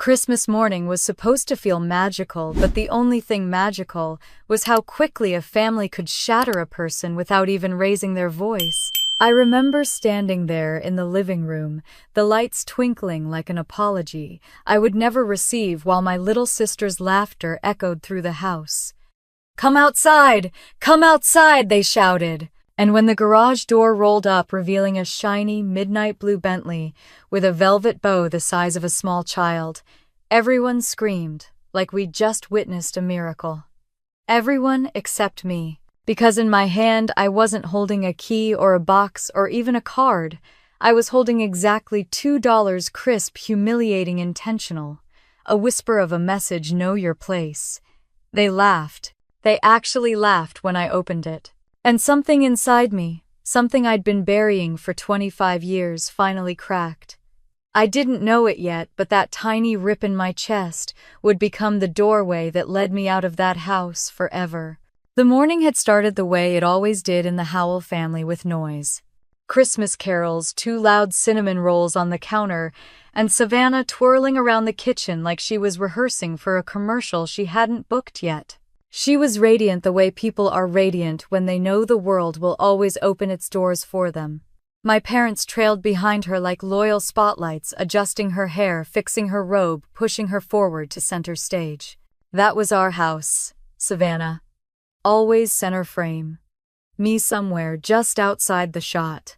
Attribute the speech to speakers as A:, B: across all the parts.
A: Christmas morning was supposed to feel magical, but the only thing magical was how quickly a family could shatter a person without even raising their voice. I remember standing there in the living room, the lights twinkling like an apology I would never receive while my little sister's laughter echoed through the house. "Come outside! Come outside!" they shouted. And when the garage door rolled up, revealing a shiny, midnight blue Bentley with a velvet bow the size of a small child, everyone screamed like we'd just witnessed a miracle. Everyone except me, because in my hand I wasn't holding a key or a box or even a card. I was holding exactly $2 crisp, humiliating, intentional. A whisper of a message, know your place. They laughed. They actually laughed when I opened it. And something inside me, something I'd been burying for 25 years, finally cracked. I didn't know it yet, but that tiny rip in my chest would become the doorway that led me out of that house forever. The morning had started the way it always did in the Howell family, with noise. Christmas carols, 2 loud cinnamon rolls on the counter, and Savannah twirling around the kitchen like she was rehearsing for a commercial she hadn't booked yet. She was radiant the way people are radiant when they know the world will always open its doors for them. My parents trailed behind her like loyal spotlights, adjusting her hair, fixing her robe, pushing her forward to center stage. That was our house, Savannah. Always center frame. Me somewhere just outside the shot.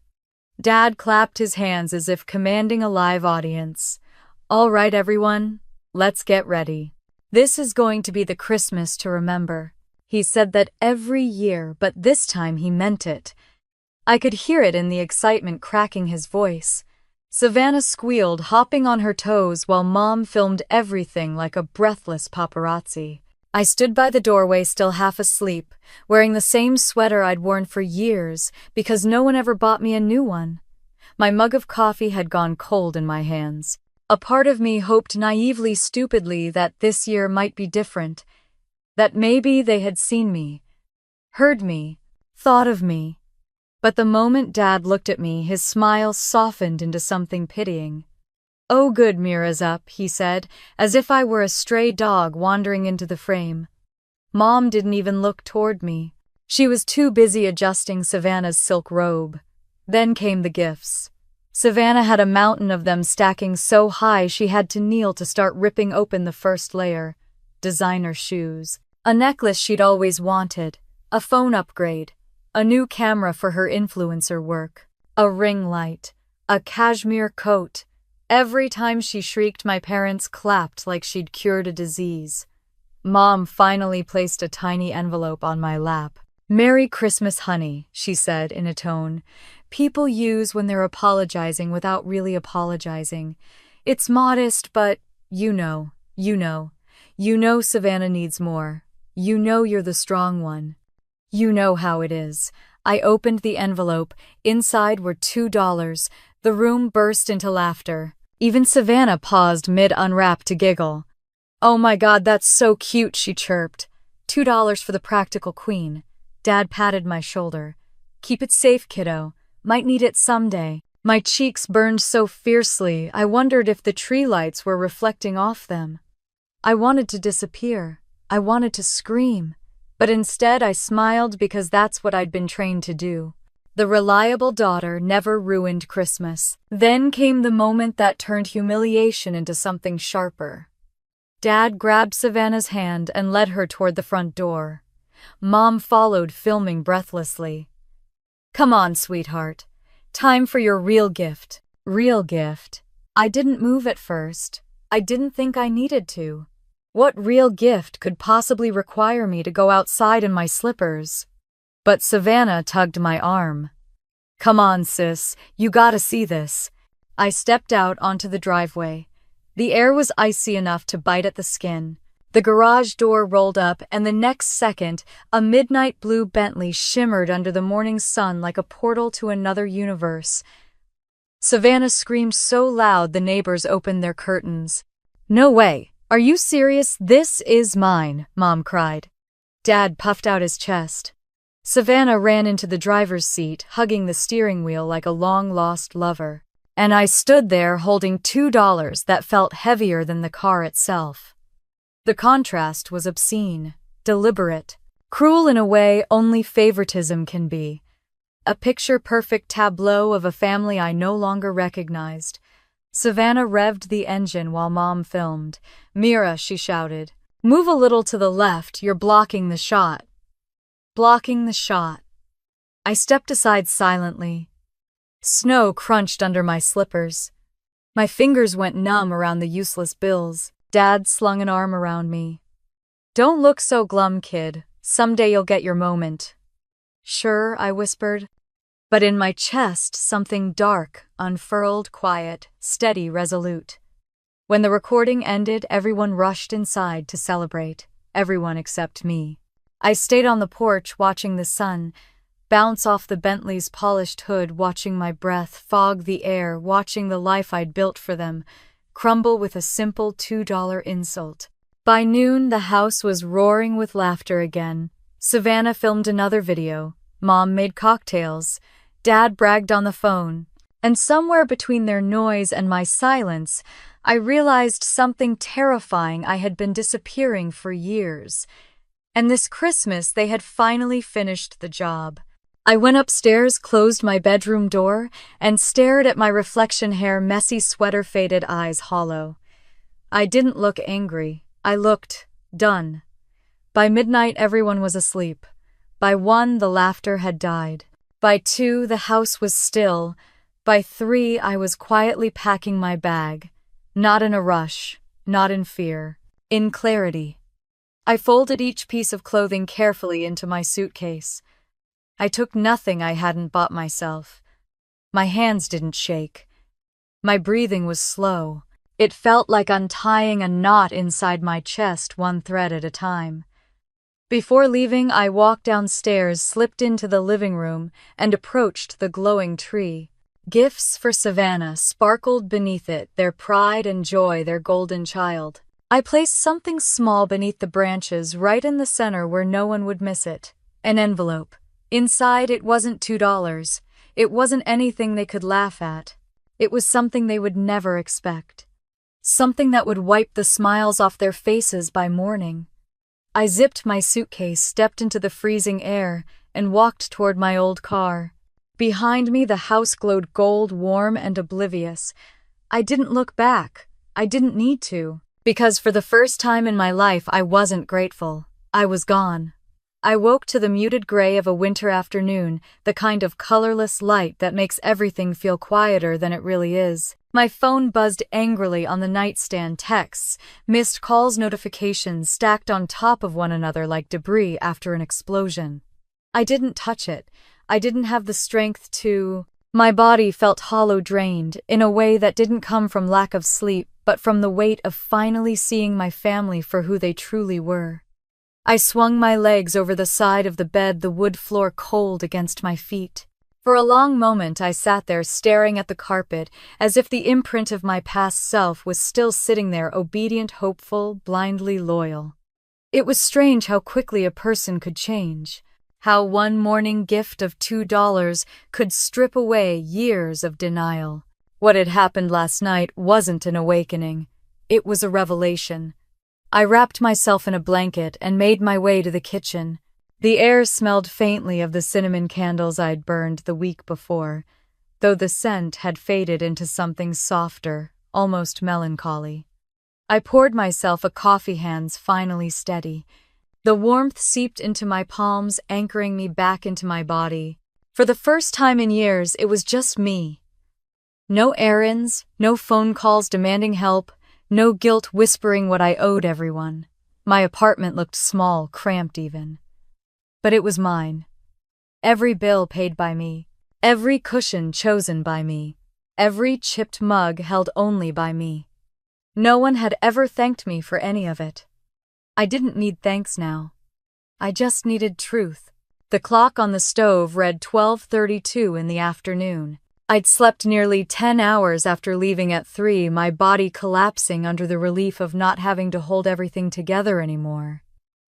A: Dad clapped his hands as if commanding a live audience. "All right, everyone, let's get ready. This is going to be the Christmas to remember." He said that every year, but this time he meant it. I could hear it in the excitement cracking his voice. Savannah squealed, hopping on her toes while Mom filmed everything like a breathless paparazzi. I stood by the doorway, still half asleep, wearing the same sweater I'd worn for years because no one ever bought me a new one. My mug of coffee had gone cold in my hands. A part of me hoped naively, stupidly, that this year might be different, that maybe they had seen me, heard me, thought of me. But the moment Dad looked at me, his smile softened into something pitying. "Oh good, Mira's up," he said, as if I were a stray dog wandering into the frame. Mom didn't even look toward me. She was too busy adjusting Savannah's silk robe. Then came the gifts. Savannah had a mountain of them stacking so high she had to kneel to start ripping open the first layer. Designer shoes, a necklace she'd always wanted, a phone upgrade, a new camera for her influencer work, a ring light, a cashmere coat. Every time she shrieked, my parents clapped like she'd cured a disease. Mom finally placed a tiny envelope on my lap. "Merry Christmas, honey," she said in a tone people use when they're apologizing without really apologizing. It's modest, but you know Savannah needs more. You know you're the strong one. You know how it is. I opened the envelope. Inside were $2. The room burst into laughter. Even Savannah paused mid-unwrap to giggle. "Oh my God, that's so cute," she chirped. $2 for the practical queen. Dad patted my shoulder. "Keep it safe, kiddo. Might need it someday." My cheeks burned so fiercely, I wondered if the tree lights were reflecting off them. I wanted to disappear. I wanted to scream. But instead I smiled because that's what I'd been trained to do. The reliable daughter never ruined Christmas. Then came the moment that turned humiliation into something sharper. Dad grabbed Savannah's hand and led her toward the front door. Mom followed, filming breathlessly. "Come on, sweetheart. Time for your real gift." Real gift? I didn't move at first. I didn't think I needed to. What real gift could possibly require me to go outside in my slippers? But Savannah tugged my arm. "Come on, sis, you gotta see this." I stepped out onto the driveway. The air was icy enough to bite at the skin. The garage door rolled up, and the next second, a midnight blue Bentley shimmered under the morning sun like a portal to another universe. Savannah screamed so loud the neighbors opened their curtains. "No way! Are you serious? This is mine," Mom cried. Dad puffed out his chest. Savannah ran into the driver's seat, hugging the steering wheel like a long-lost lover. And I stood there holding $2 that felt heavier than the car itself. The contrast was obscene, deliberate, cruel in a way only favoritism can be. A picture-perfect tableau of a family I no longer recognized. Savannah revved the engine while Mom filmed. "Mira," she shouted, "move a little to the left, you're blocking the shot." Blocking the shot. I stepped aside silently. Snow crunched under my slippers. My fingers went numb around the useless bills. Dad slung an arm around me. "Don't look so glum, kid. Someday you'll get your moment." "Sure," I whispered. But in my chest, something dark, unfurled, quiet, steady, resolute. When the recording ended, everyone rushed inside to celebrate. Everyone except me. I stayed on the porch watching the sun bounce off the Bentley's polished hood, watching my breath fog the air, watching the life I'd built for them crumble with a simple $2 insult. By noon, the house was roaring with laughter again. Savannah filmed another video. Mom made cocktails. Dad bragged on the phone. And somewhere between their noise and my silence, I realized something terrifying. I had been disappearing for years. And this Christmas, they had finally finished the job. I went upstairs, closed my bedroom door, and stared at my reflection, hair messy, sweater faded, eyes hollow. I didn't look angry. I looked done. By midnight, everyone was asleep. By 1, the laughter had died. By 2, the house was still. By 3, I was quietly packing my bag. Not in a rush, not in fear, in clarity. I folded each piece of clothing carefully into my suitcase. I took nothing I hadn't bought myself. My hands didn't shake. My breathing was slow. It felt like untying a knot inside my chest, one thread at a time. Before leaving, I walked downstairs, slipped into the living room, and approached the glowing tree. Gifts for Savannah sparkled beneath it, their pride and joy, their golden child. I placed something small beneath the branches, right in the center where no one would miss it. An envelope. Inside, it wasn't $2. It wasn't anything they could laugh at. It was something they would never expect. Something that would wipe the smiles off their faces by morning. I zipped my suitcase, stepped into the freezing air, and walked toward my old car. Behind me, the house glowed gold, warm and oblivious. I didn't look back. I didn't need to. Because for the first time in my life, I wasn't grateful. I was gone. I woke to the muted gray of a winter afternoon, the kind of colorless light that makes everything feel quieter than it really is. My phone buzzed angrily on the nightstand, texts, missed calls, notifications stacked on top of one another like debris after an explosion. I didn't touch it. I didn't have the strength to. My body felt hollow, drained, in a way that didn't come from lack of sleep, but from the weight of finally seeing my family for who they truly were. I swung my legs over the side of the bed, the wood floor cold against my feet. For a long moment I sat there staring at the carpet, as if the imprint of my past self was still sitting there, obedient, hopeful, blindly loyal. It was strange how quickly a person could change, how one morning gift of $2 could strip away years of denial. What had happened last night wasn't an awakening. It was a revelation. I wrapped myself in a blanket and made my way to the kitchen. The air smelled faintly of the cinnamon candles I'd burned the week before, though the scent had faded into something softer, almost melancholy. I poured myself a coffee, hands finally steady. The warmth seeped into my palms, anchoring me back into my body. For the first time in years, it was just me. No errands, no phone calls demanding help, no guilt whispering what I owed everyone. My apartment looked small, cramped even. But it was mine. Every bill paid by me, every cushion chosen by me, every chipped mug held only by me. No one had ever thanked me for any of it. I didn't need thanks now. I just needed truth. The clock on the stove read 12:32 in the afternoon. I'd slept nearly 10 hours after leaving at 3, my body collapsing under the relief of not having to hold everything together anymore.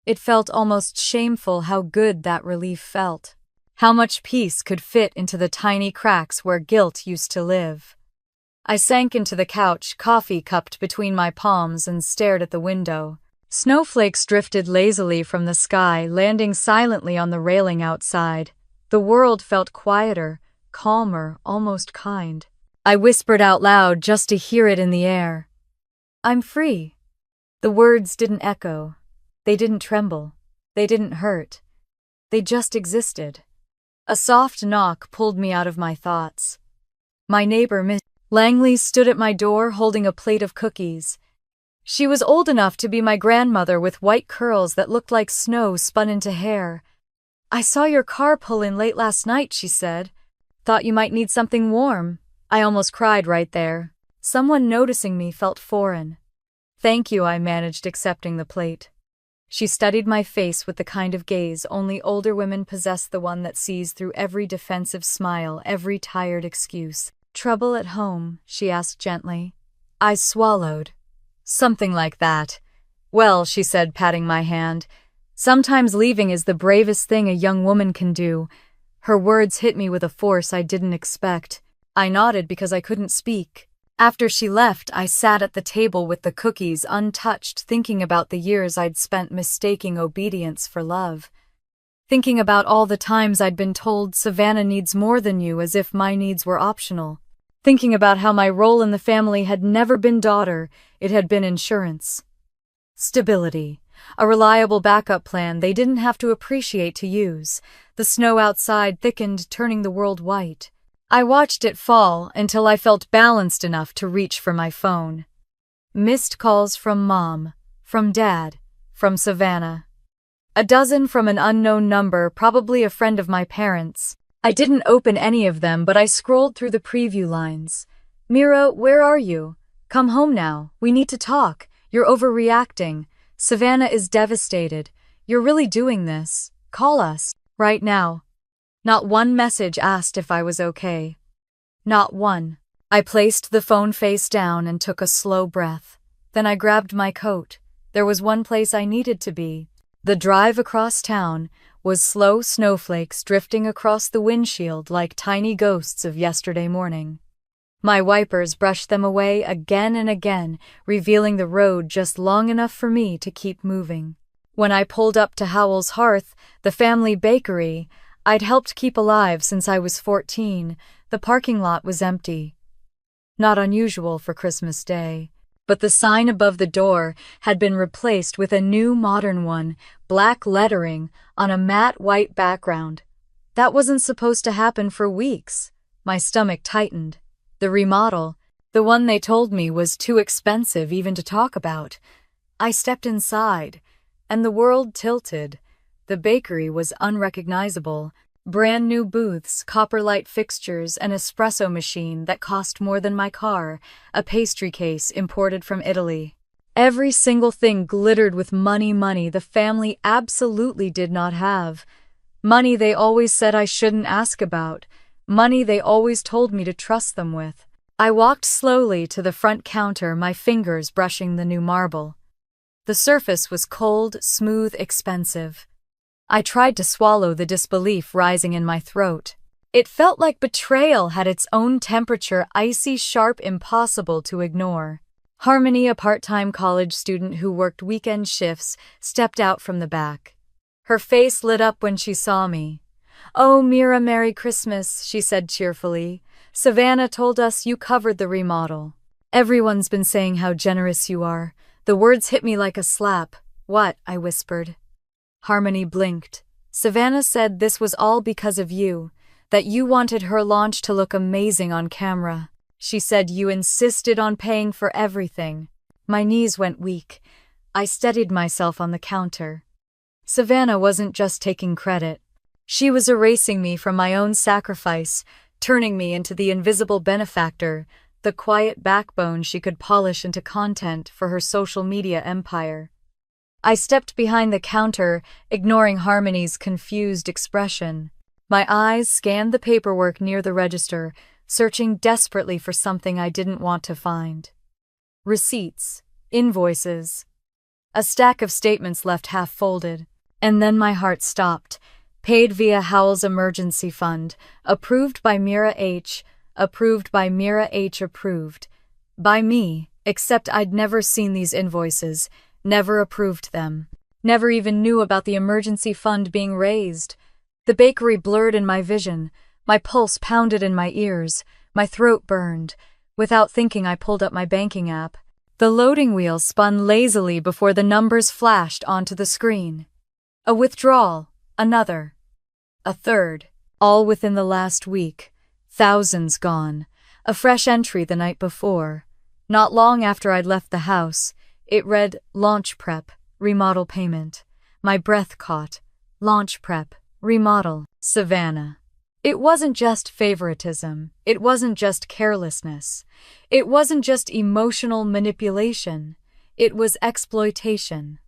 A: It felt almost shameful how good that relief felt. How much peace could fit into the tiny cracks where guilt used to live. I sank into the couch, coffee cupped between my palms, and stared at the window. Snowflakes drifted lazily from the sky, landing silently on the railing outside. The world felt quieter, calmer, almost kind. I whispered out loud just to hear it in the air. I'm free. The words didn't echo. They didn't tremble. They didn't hurt. They just existed. A soft knock pulled me out of my thoughts. My neighbor, Miss Langley, stood at my door holding a plate of cookies. She was old enough to be my grandmother, with white curls that looked like snow spun into hair. I saw your car pull in late last night, she said. Thought you might need something warm. I almost cried right there. Someone noticing me felt foreign. Thank you, I managed, accepting the plate. She studied my face with the kind of gaze only older women possess, the one that sees through every defensive smile, every tired excuse. Trouble at home? She asked gently. I swallowed. Something like that. Well, she said, patting my hand, sometimes leaving is the bravest thing a young woman can do. Her words hit me with a force I didn't expect. I nodded because I couldn't speak. After she left, I sat at the table with the cookies untouched, thinking about the years I'd spent mistaking obedience for love. Thinking about all the times I'd been told Savannah needs more than you, as if my needs were optional. Thinking about how my role in the family had never been daughter, it had been insurance. Stability. A reliable backup plan they didn't have to appreciate to use. The snow outside thickened, turning the world white. I watched it fall until I felt balanced enough to reach for my phone. Missed calls from Mom, from Dad, from Savannah. A dozen from an unknown number, probably a friend of my parents. I didn't open any of them, but I scrolled through the preview lines. Mira, where are you? Come home now. We need to talk. You're overreacting. Savannah is devastated. You're really doing this. Call us. Right now. Not one message asked if I was okay. Not one. I placed the phone face down and took a slow breath. Then I grabbed my coat. There was one place I needed to be. The drive across town was slow, snowflakes drifting across the windshield like tiny ghosts of yesterday morning. My wipers brushed them away again and again, revealing the road just long enough for me to keep moving. When I pulled up to Howell's Hearth, the family bakery I'd helped keep alive since I was 14, the parking lot was empty. Not unusual for Christmas Day. But the sign above the door had been replaced with a new modern one, black lettering on a matte white background. That wasn't supposed to happen for weeks. My stomach tightened. The remodel, the one they told me was too expensive even to talk about. I stepped inside, and the world tilted. The bakery was unrecognizable. Brand new booths, copper light fixtures, an espresso machine that cost more than my car, a pastry case imported from Italy. Every single thing glittered with money the family absolutely did not have. Money they always said I shouldn't ask about. Money they always told me to trust them with. I walked slowly to the front counter, my fingers brushing the new marble. The surface was cold, smooth, expensive. I tried to swallow the disbelief rising in my throat. It felt like betrayal had its own temperature, icy, sharp, impossible to ignore. Harmony, a part-time college student who worked weekend shifts, stepped out from the back. Her face lit up when she saw me. "Oh, Mira, Merry Christmas," she said cheerfully. "Savannah told us you covered the remodel. Everyone's been saying how generous you are." The words hit me like a slap. "What?" I whispered. Harmony blinked. "Savannah said this was all because of you, that you wanted her launch to look amazing on camera. She said you insisted on paying for everything." My knees went weak. I steadied myself on the counter. Savannah wasn't just taking credit. She was erasing me from my own sacrifice, turning me into the invisible benefactor, the quiet backbone she could polish into content for her social media empire. I stepped behind the counter, ignoring Harmony's confused expression. My eyes scanned the paperwork near the register, searching desperately for something I didn't want to find. Receipts, invoices, a stack of statements left half-folded. And then my heart stopped. Paid via Howell's emergency fund, approved by Mira H., approved by Mira H. Approved by me, except I'd never seen these invoices, never approved them, never even knew about the emergency fund being raised. The bakery blurred in my vision, my pulse pounded in my ears, my throat burned. Without thinking, I pulled up my banking app. The loading wheel spun lazily before the numbers flashed onto the screen. A withdrawal, another, a third, all within the last week. Thousands gone. A fresh entry the night before. Not long after I'd left the house, it read, launch prep, remodel payment. My breath caught. Launch prep, remodel, Savannah. It wasn't just favoritism. It wasn't just carelessness. It wasn't just emotional manipulation. It was exploitation.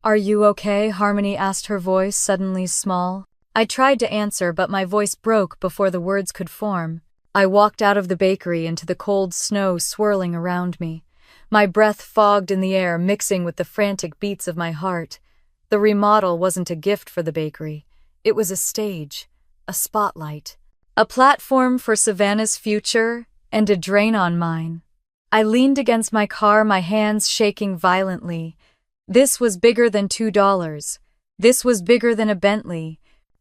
A: Are you okay? Harmony asked, her voice suddenly small. I tried to answer, but my voice broke before the words could form. I walked out of the bakery into the cold snow swirling around me. My breath fogged in the air, mixing with the frantic beats of my heart. The remodel wasn't a gift for the bakery. It was a stage, a spotlight, a platform for Savannah's future and a drain on mine. I leaned against my car, my hands shaking violently. This was bigger than $2. This was bigger than a Bentley.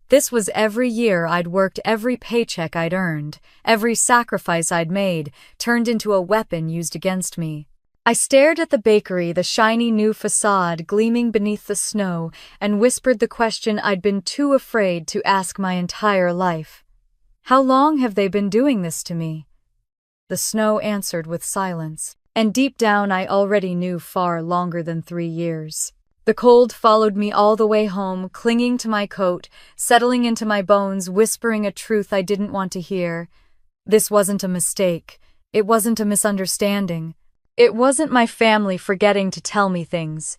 A: This was every year I'd worked, every paycheck I'd earned, every sacrifice I'd made, turned into a weapon used against me. I stared at the bakery, the shiny new facade gleaming beneath the snow, and whispered the question I'd been too afraid to ask my entire life. How long have they been doing this to me? The snow answered with silence, and deep down I already knew far longer than 3 years. The cold followed me all the way home, clinging to my coat, settling into my bones, whispering a truth I didn't want to hear. This wasn't a mistake. It wasn't a misunderstanding. It wasn't my family forgetting to tell me things.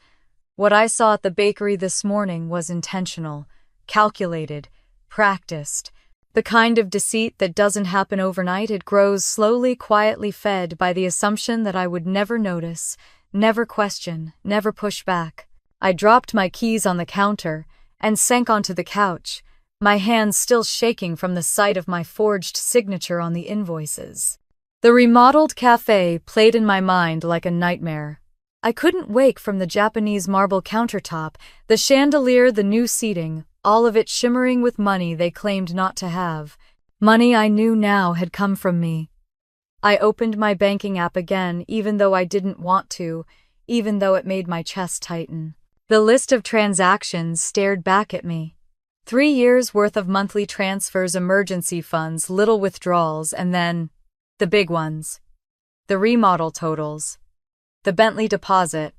A: What I saw at the bakery this morning was intentional, calculated, practiced. The kind of deceit that doesn't happen overnight. It grows slowly, quietly, fed by the assumption that I would never notice, never question, never push back. I dropped my keys on the counter and sank onto the couch, my hands still shaking from the sight of my forged signature on the invoices. The remodeled cafe played in my mind like a nightmare. I couldn't wake from the Japanese marble countertop, the chandelier, the new seating, all of it shimmering with money they claimed not to have. Money I knew now had come from me. I opened my banking app again, even though I didn't want to, even though it made my chest tighten. The list of transactions stared back at me. 3 years worth of monthly transfers, emergency funds, little withdrawals, and then the big ones. The remodel totals. The Bentley deposit.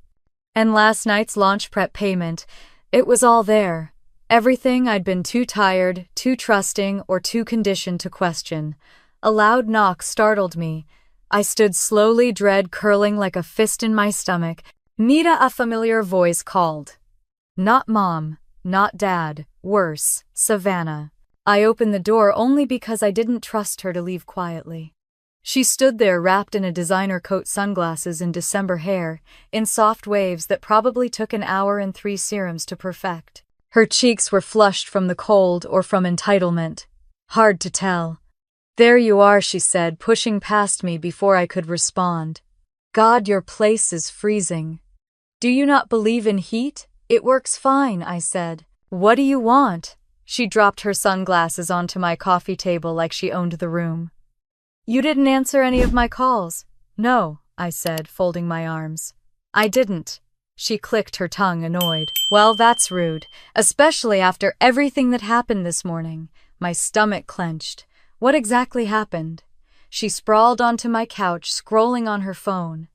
A: And last night's launch prep payment. It was all there. Everything I'd been too tired, too trusting, or too conditioned to question. A loud knock startled me. I stood slowly, dread curling like a fist in my stomach. Mira, a familiar voice called. Not Mom, not Dad, worse, Savannah. I opened the door only because I didn't trust her to leave quietly. She stood there wrapped in a designer coat, sunglasses, and December hair, in soft waves that probably took an hour and 3 serums to perfect. Her cheeks were flushed from the cold or from entitlement. Hard to tell. There you are, she said, pushing past me before I could respond. God, your place is freezing. Do you not believe in heat? It works fine, I said. What do you want? She dropped her sunglasses onto my coffee table like she owned the room. You didn't answer any of my calls. No, I said, folding my arms. I didn't. She clicked her tongue, annoyed. Well, that's rude, especially after everything that happened this morning. My stomach clenched. What exactly happened? She sprawled onto my couch, scrolling on her phone.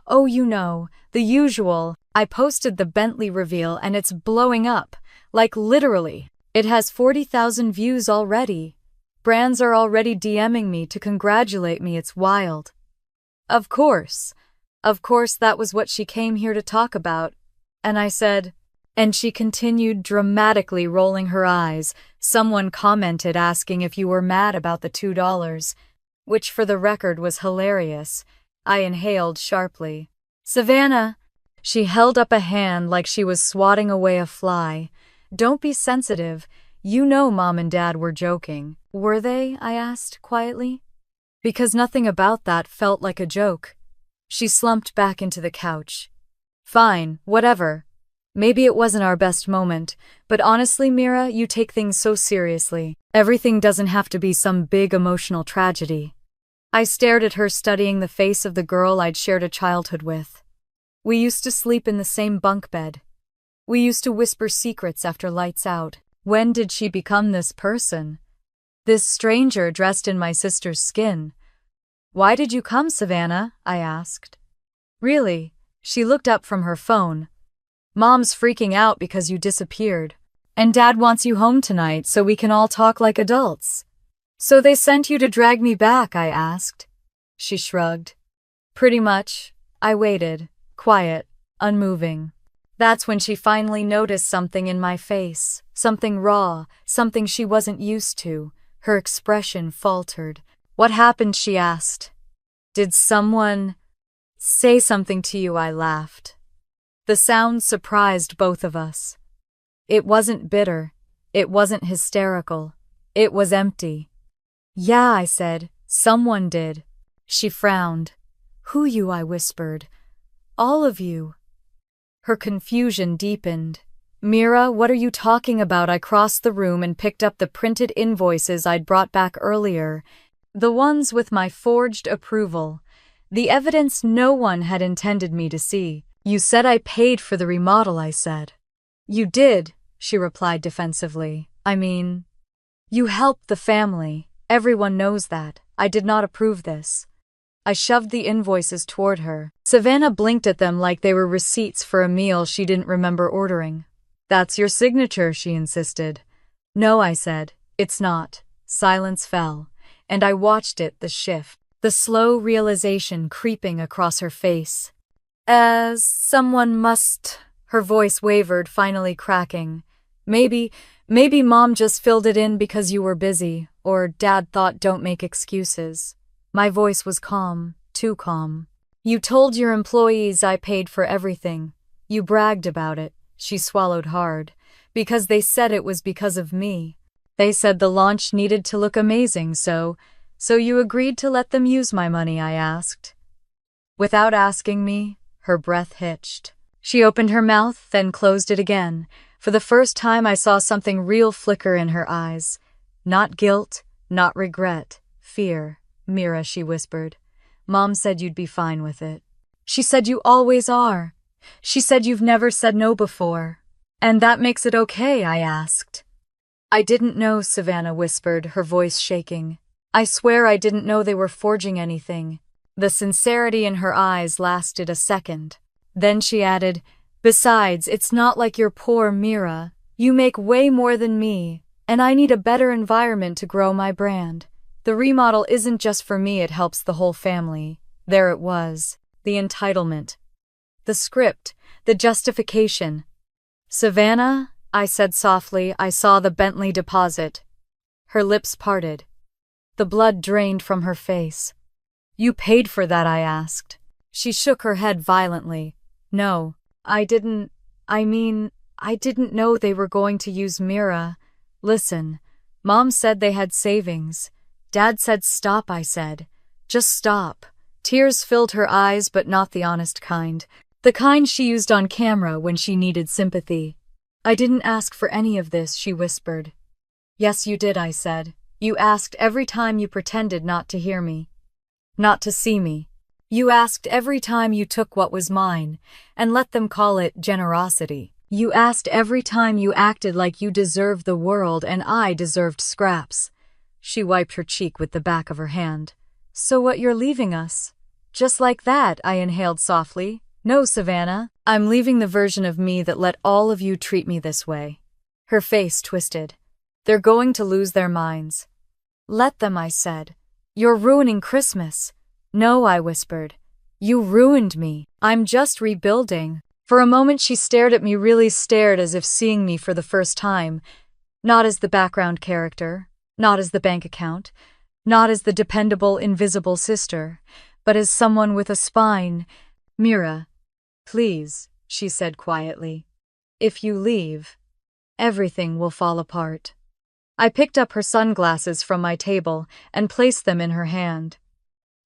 A: Oh, you know, the usual. I posted the Bentley reveal and it's blowing up. Like literally. It has 40,000 views already. Brands are already DMing me to congratulate me. It's wild. Of course. Of course, that was what she came here to talk about. And I said, and she continued, dramatically rolling her eyes. Someone commented asking if you were mad about the $2, which for the record was hilarious. I inhaled sharply. Savannah. She held up a hand like she was swatting away a fly. Don't be sensitive. You know Mom and Dad were joking. Were they? I asked quietly. because nothing about that felt like a joke. She slumped back into the couch. Fine, whatever. Maybe it wasn't our best moment, but honestly, Mira, you take things so seriously. Everything doesn't have to be some big emotional tragedy. I stared at her, studying the face of the girl I'd shared a childhood with. We used to sleep in the same bunk bed. We used to whisper secrets after lights out. When did she become this person? This stranger dressed in my sister's skin. Why did you come, Savannah? I asked. Really? She looked up from her phone. Mom's freaking out because you disappeared. And Dad wants you home tonight so we can all talk like adults. So they sent you to drag me back, I asked. She shrugged. Pretty much. I waited, quiet, unmoving. That's when she finally noticed something in my face, something raw, something she wasn't used to. Her expression faltered. What happened? She asked. Did someone say something to you? I laughed. The sound surprised both of us. It wasn't bitter. It wasn't hysterical. It was empty. Yeah, I said. Someone did. She frowned. Who you? I whispered. All of you. Her confusion deepened. Mira, what are you talking about? I crossed the room and picked up the printed invoices I'd brought back earlier, the ones with my forged approval, the evidence no one had intended me to see. You said I paid for the remodel, I said. You did, she replied defensively. I mean, you helped the family. Everyone knows that. I did not approve this. I shoved the invoices toward her. Savannah blinked at them like they were receipts for a meal she didn't remember ordering. That's your signature, she insisted. No, I said. It's not. Silence fell, and I watched it, the shift, the slow realization creeping across her face. As someone must, her voice wavered, finally cracking. Maybe Mom just filled it in because you were busy, or Dad thought don't make excuses. My voice was calm, too calm. You told your employees I paid for everything. You bragged about it. She swallowed hard. Because they said it was because of me. They said the launch needed to look amazing, so you agreed to let them use my money, I asked. Without asking me, her breath hitched. She opened her mouth, then closed it again. For the first time I saw something real flicker in her eyes. Not guilt, not regret, fear. Mira, she whispered. Mom said you'd be fine with it. She said you always are. She said you've never said no before. And that makes it okay, I asked. I didn't know, Savannah whispered, her voice shaking. I swear I didn't know they were forging anything. The sincerity in her eyes lasted a second. Then she added, besides, it's not like you're poor, Mira. You make way more than me, and I need a better environment to grow my brand. The remodel isn't just for me, it helps the whole family. There it was. The entitlement. The script. The justification. Savannah, I said softly, I saw the Bentley deposit. Her lips parted. The blood drained from her face. You paid for that, I asked. She shook her head violently. No, I didn't know they were going to use Mira. Listen, Mom said they had savings. Dad said stop, I said. Just stop. Tears filled her eyes, but not the honest kind. The kind she used on camera when she needed sympathy. I didn't ask for any of this, she whispered. Yes, you did, I said. You asked every time you pretended not to hear me. Not to see me. You asked every time you took what was mine, and let them call it generosity. You asked every time you acted like you deserved the world and I deserved scraps. She wiped her cheek with the back of her hand. So what, you're leaving us? Just like that, I inhaled softly. No, Savannah. I'm leaving the version of me that let all of you treat me this way. Her face twisted. They're going to lose their minds. Let them, I said. You're ruining Christmas. No, I whispered. You ruined me. I'm just rebuilding. For a moment she stared at me, really stared, as if seeing me for the first time. Not as the background character. Not as the bank account, not as the dependable, invisible sister, but as someone with a spine. Mira, please, she said quietly. If you leave, everything will fall apart. I picked up her sunglasses from my table and placed them in her hand.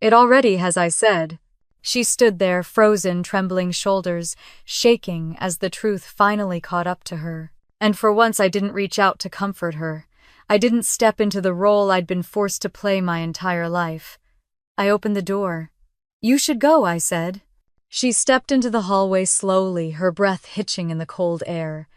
A: It already has, I said. She stood there, frozen, trembling shoulders, shaking as the truth finally caught up to her. And for once I didn't reach out to comfort her. I didn't step into the role I'd been forced to play my entire life. I opened the door. You should go, I said. She stepped into the hallway slowly, her breath hitching in the cold air.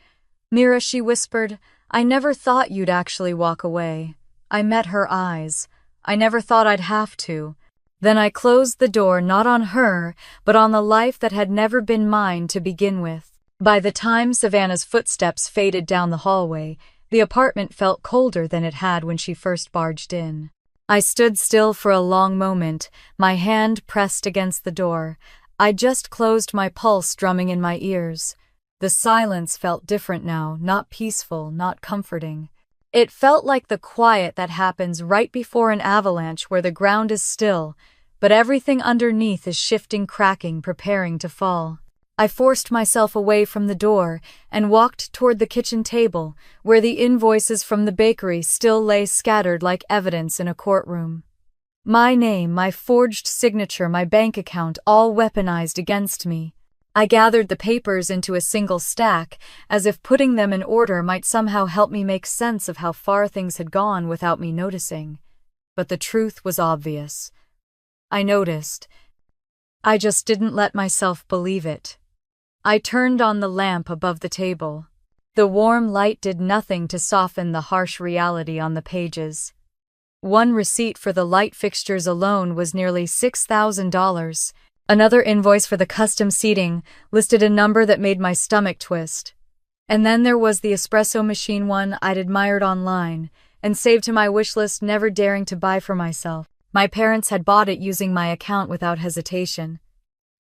A: Mira, she whispered, I never thought you'd actually walk away. I met her eyes. I never thought I'd have to. Then I closed the door not on her, but on the life that had never been mine to begin with. By the time Savannah's footsteps faded down the hallway, the apartment felt colder than it had when she first barged in. I stood still for a long moment, my hand pressed against the door. I just closed, my pulse drumming in my ears. The silence felt different now, not peaceful, not comforting. It felt like the quiet that happens right before an avalanche where the ground is still, but everything underneath is shifting, cracking, preparing to fall. I forced myself away from the door and walked toward the kitchen table, where the invoices from the bakery still lay scattered like evidence in a courtroom. My name, my forged signature, my bank account, all weaponized against me. I gathered the papers into a single stack, as if putting them in order might somehow help me make sense of how far things had gone without me noticing. But the truth was obvious. I noticed. I just didn't let myself believe it. I turned on the lamp above the table. The warm light did nothing to soften the harsh reality on the pages. One receipt for the light fixtures alone was nearly $6,000. Another invoice for the custom seating listed a number that made my stomach twist. And then there was the espresso machine one I'd admired online and saved to my wish list, never daring to buy for myself. My parents had bought it using my account without hesitation.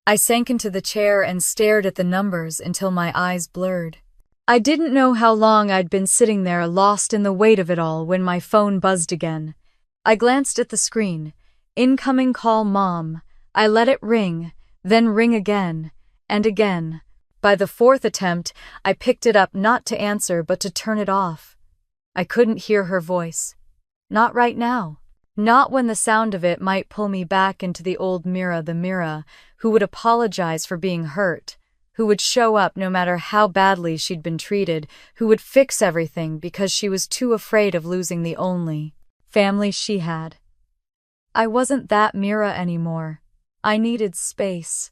A: I sank into the chair and stared at the numbers until my eyes blurred. I didn't know how long I'd been sitting there, lost in the weight of it all, when my phone buzzed again. I glanced at the screen. Incoming call, Mom. I let it ring, then ring again, and again. By the fourth attempt, I picked it up, not to answer but to turn it off. I couldn't hear her voice. Not right now. Not when the sound of it might pull me back into the old Mira, the Mira who would apologize for being hurt, who would show up no matter how badly she'd been treated, who would fix everything because she was too afraid of losing the only family she had. I wasn't that Mira anymore. I needed space.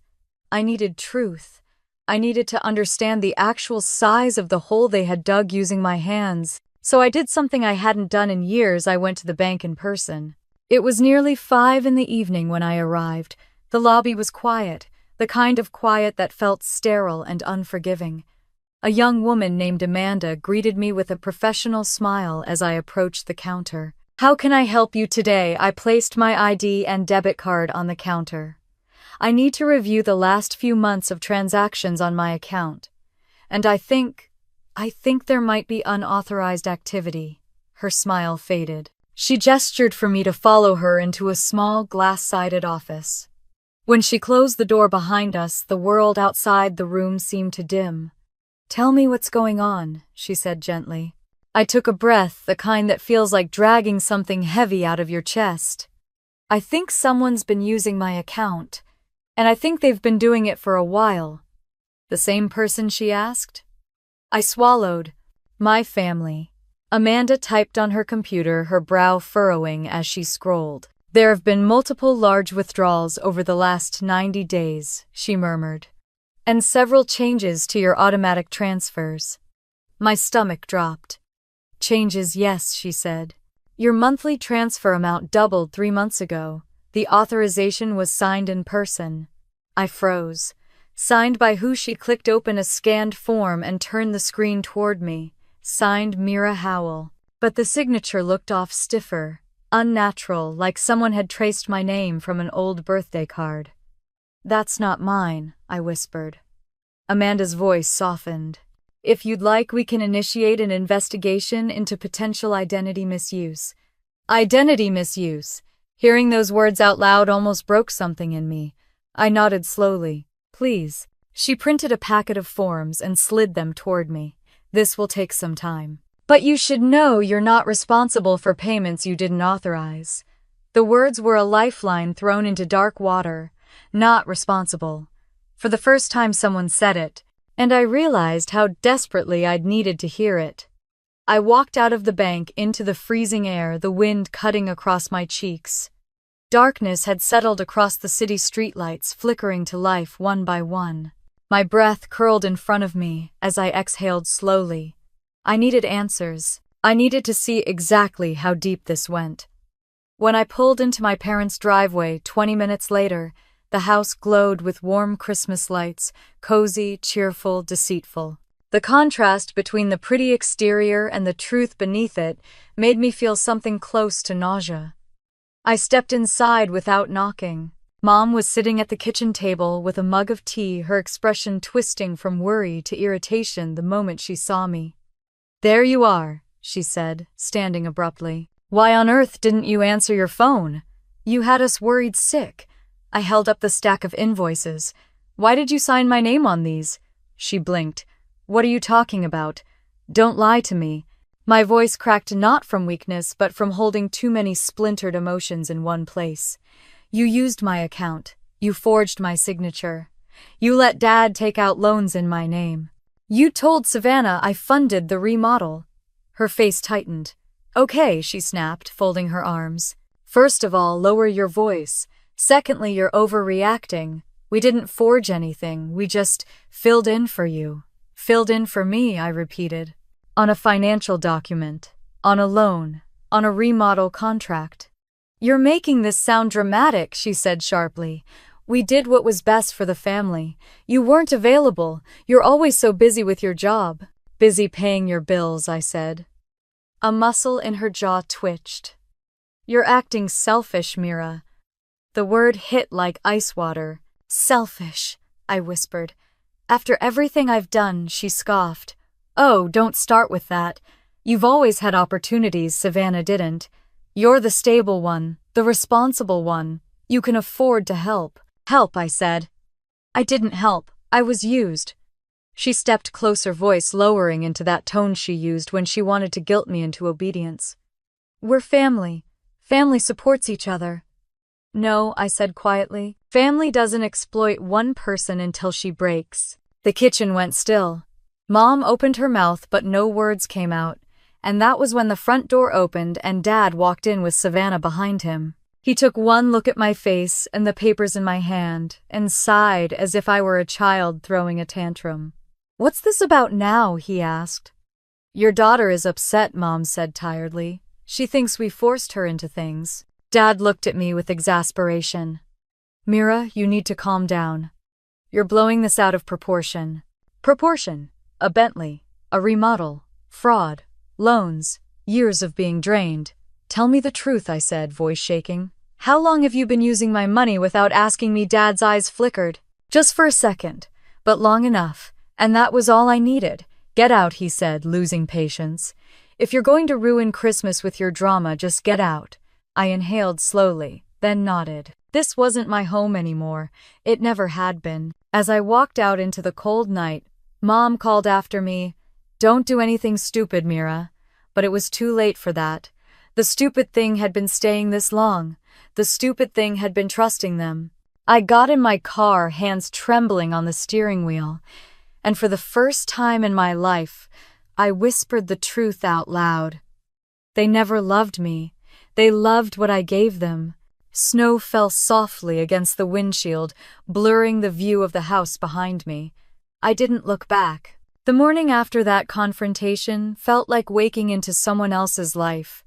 A: I needed truth. I needed to understand the actual size of the hole they had dug using my hands. So I did something I hadn't done in years. I went to the bank in person. It was nearly 5 p.m. when I arrived. The lobby was quiet, the kind of quiet that felt sterile and unforgiving. A young woman named Amanda greeted me with a professional smile as I approached the counter. How can I help you today? I placed my ID and debit card on the counter. I need to review the last few months of transactions on my account. And I think there might be unauthorized activity. Her smile faded. She gestured for me to follow her into a small glass-sided office. When she closed the door behind us, the world outside the room seemed to dim. Tell me what's going on, she said gently. I took a breath, the kind that feels like dragging something heavy out of your chest. I think someone's been using my account, and I think they've been doing it for a while. The same person, she asked? I swallowed. My family. Amanda typed on her computer, her brow furrowing as she scrolled. There have been multiple large withdrawals over the last 90 days, she murmured. And several changes to your automatic transfers. My stomach dropped. Changes, yes, she said. Your monthly transfer amount doubled 3 months ago. The authorization was signed in person. I froze. Signed by who? She clicked open a scanned form and turned the screen toward me. Signed Mira Howell. But the signature looked off, stiffer, unnatural, like someone had traced my name from an old birthday card. That's not mine, I whispered. Amanda's voice softened. If you'd like, we can initiate an investigation into potential identity misuse. Identity misuse. Hearing those words out loud almost broke something in me. I nodded slowly. Please. She printed a packet of forms and slid them toward me. This will take some time. But you should know you're not responsible for payments you didn't authorize. The words were a lifeline thrown into dark water. Not responsible. For the first time someone said it, and I realized how desperately I'd needed to hear it. I walked out of the bank into the freezing air, the wind cutting across my cheeks. Darkness had settled across the city streetlights, flickering to life one by one. My breath curled in front of me as I exhaled slowly. I needed answers. I needed to see exactly how deep this went. When I pulled into my parents' driveway 20 minutes later, the house glowed with warm Christmas lights, cozy, cheerful, deceitful. The contrast between the pretty exterior and the truth beneath it made me feel something close to nausea. I stepped inside without knocking. Mom was sitting at the kitchen table with a mug of tea, her expression twisting from worry to irritation the moment she saw me. "There you are," she said, standing abruptly. "Why on earth didn't you answer your phone? You had us worried sick." I held up the stack of invoices. "Why did you sign my name on these?" She blinked. "What are you talking about? Don't lie to me." My voice cracked not from weakness but from holding too many splintered emotions in one place. "You used my account. You forged my signature. You let Dad take out loans in my name. You told Savannah I funded the remodel." Her face tightened. "Okay," she snapped, folding her arms. "First of all, lower your voice. Secondly, you're overreacting. We didn't forge anything, we just filled in for you." "Filled in for me," I repeated. "On a financial document. On a loan. On a remodel contract." "You're making this sound dramatic," she said sharply. "We did what was best for the family. You weren't available. You're always so busy with your job." "Busy paying your bills," I said. A muscle in her jaw twitched. "You're acting selfish, Mira." The word hit like ice water. "Selfish," I whispered. "After everything I've done," she scoffed. "Oh, don't start with that. You've always had opportunities, Savannah didn't. You're the stable one, the responsible one. You can afford to help." "Help," I said. "I didn't help. I was used." She stepped closer, voice lowering into that tone she used when she wanted to guilt me into obedience. "We're family. Family supports each other." "No," I said quietly. "Family doesn't exploit one person until she breaks." The kitchen went still. Mom opened her mouth but no words came out, and that was when the front door opened and Dad walked in with Savannah behind him. He took one look at my face and the papers in my hand and sighed as if I were a child throwing a tantrum. "What's this about now?" he asked. "Your daughter is upset," Mom said tiredly. "She thinks we forced her into things." Dad looked at me with exasperation. "Mira, you need to calm down. You're blowing this out of proportion." "Proportion? A Bentley, a remodel, fraud, loans, years of being drained." "Tell me the truth," I said, voice shaking. "How long have you been using my money without asking me?" Dad's eyes flickered. "Just for a second, but long enough, and that was all I needed." "Get out," he said, losing patience. "If you're going to ruin Christmas with your drama, just get out." I inhaled slowly, then nodded. This wasn't my home anymore. It never had been. As I walked out into the cold night, Mom called after me, "Don't do anything stupid, Mira." But it was too late for that. The stupid thing had been staying this long. The stupid thing had been trusting them. I got in my car, hands trembling on the steering wheel, and for the first time in my life, I whispered the truth out loud. They never loved me. They loved what I gave them. Snow fell softly against the windshield, blurring the view of the house behind me. I didn't look back. The morning after that confrontation felt like waking into someone else's life,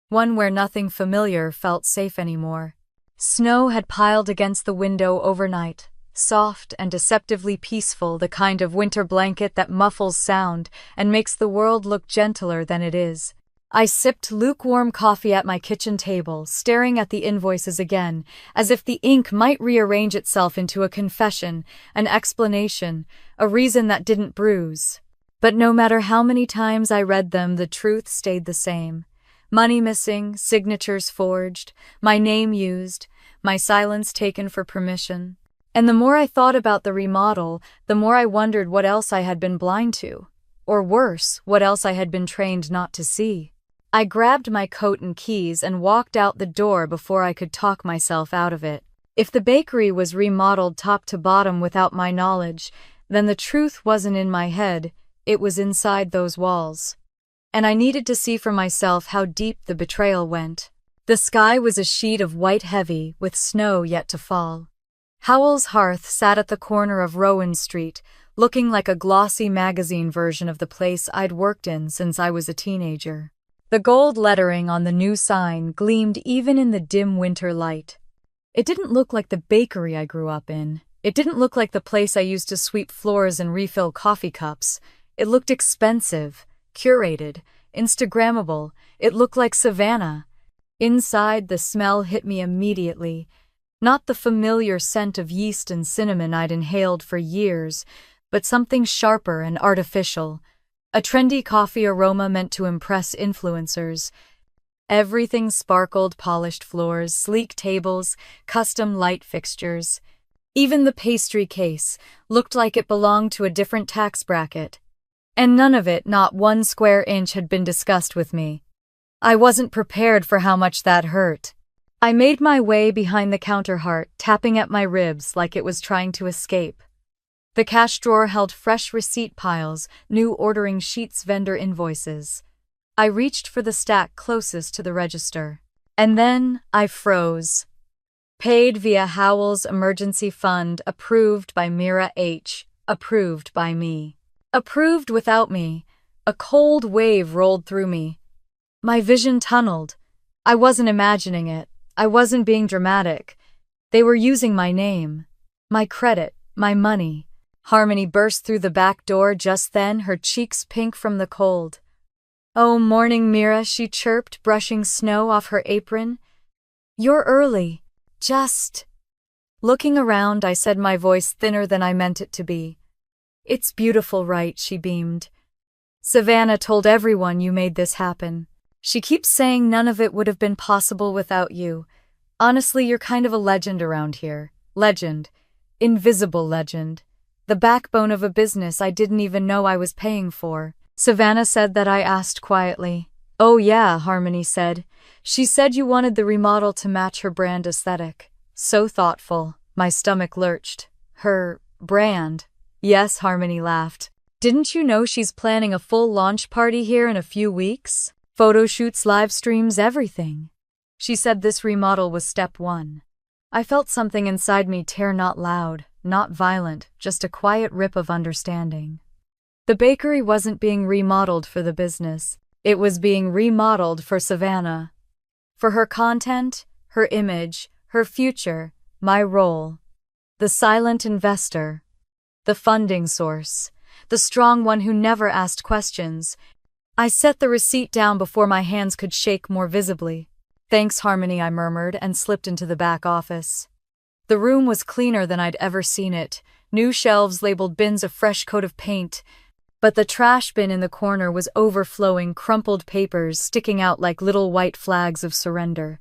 A: one where nothing familiar felt safe anymore. Snow had piled against the window overnight, soft and deceptively peaceful, the kind of winter blanket that muffles sound and makes the world look gentler than it is. I sipped lukewarm coffee at my kitchen table, staring at the invoices again, as if the ink might rearrange itself into a confession, an explanation, a reason that didn't bruise. But no matter how many times I read them, the truth stayed the same. Money missing, signatures forged, my name used, my silence taken for permission. And the more I thought about the remodel, the more I wondered what else I had been blind to. Or worse, what else I had been trained not to see. I grabbed my coat and keys and walked out the door before I could talk myself out of it. If the bakery was remodeled top to bottom without my knowledge, then the truth wasn't in my head, it was inside those walls. And I needed to see for myself how deep the betrayal went. The sky was a sheet of white heavy, with snow yet to fall. Howell's hearth sat at the corner of Rowan Street, looking like a glossy magazine version of the place I'd worked in since I was a teenager. The gold lettering on the new sign gleamed even in the dim winter light. It didn't look like the bakery I grew up in. It didn't look like the place I used to sweep floors and refill coffee cups. It looked expensive, curated, Instagrammable. It looked like Savannah. Inside, the smell hit me immediately. Not the familiar scent of yeast and cinnamon I'd inhaled for years, but something sharper and artificial. A trendy coffee aroma meant to impress influencers. Everything sparkled: polished floors, sleek tables, custom light fixtures. Even the pastry case looked like it belonged to a different tax bracket. And none of it, not one square inch, had been discussed with me. I wasn't prepared for how much that hurt. I made my way behind the counter, heart tapping at my ribs like it was trying to escape. The cash drawer held fresh receipt piles, new ordering sheets, vendor invoices. I reached for the stack closest to the register. And then I froze. Paid via Howell's emergency fund, approved by Mira H., approved by me. Approved without me. A cold wave rolled through me. My vision tunneled. I wasn't imagining it. I wasn't being dramatic. They were using my name, my credit, my money. Harmony burst through the back door just then, her cheeks pink from the cold. "Oh, morning, Mira," she chirped, brushing snow off her apron. "You're early. Just..." Looking around, I said, my voice thinner than I meant it to be. "It's beautiful, right?" she beamed. "Savannah told everyone you made this happen. She keeps saying none of it would have been possible without you. Honestly, you're kind of a legend around here. Legend. Invisible legend. The backbone of a business I didn't even know I was paying for." Savannah said that, I asked quietly. "Oh yeah," Harmony said. "She said you wanted the remodel to match her brand aesthetic." So thoughtful. My stomach lurched. Her brand. Yes, Harmony laughed. "Didn't you know she's planning a full launch party here in a few weeks? Photo shoots, live streams, everything." She said this remodel was step one. I felt something inside me tear, not loud, not violent, just a quiet rip of understanding. The bakery wasn't being remodeled for the business. It was being remodeled for Savannah. For her content, her image, her future, my role. The silent investor. The funding source. The strong one who never asked questions. I set the receipt down before my hands could shake more visibly. "Thanks, Harmony," I murmured and slipped into the back office. The room was cleaner than I'd ever seen it. New shelves labeled bins, a fresh coat of paint. But the trash bin in the corner was overflowing, crumpled papers sticking out like little white flags of surrender.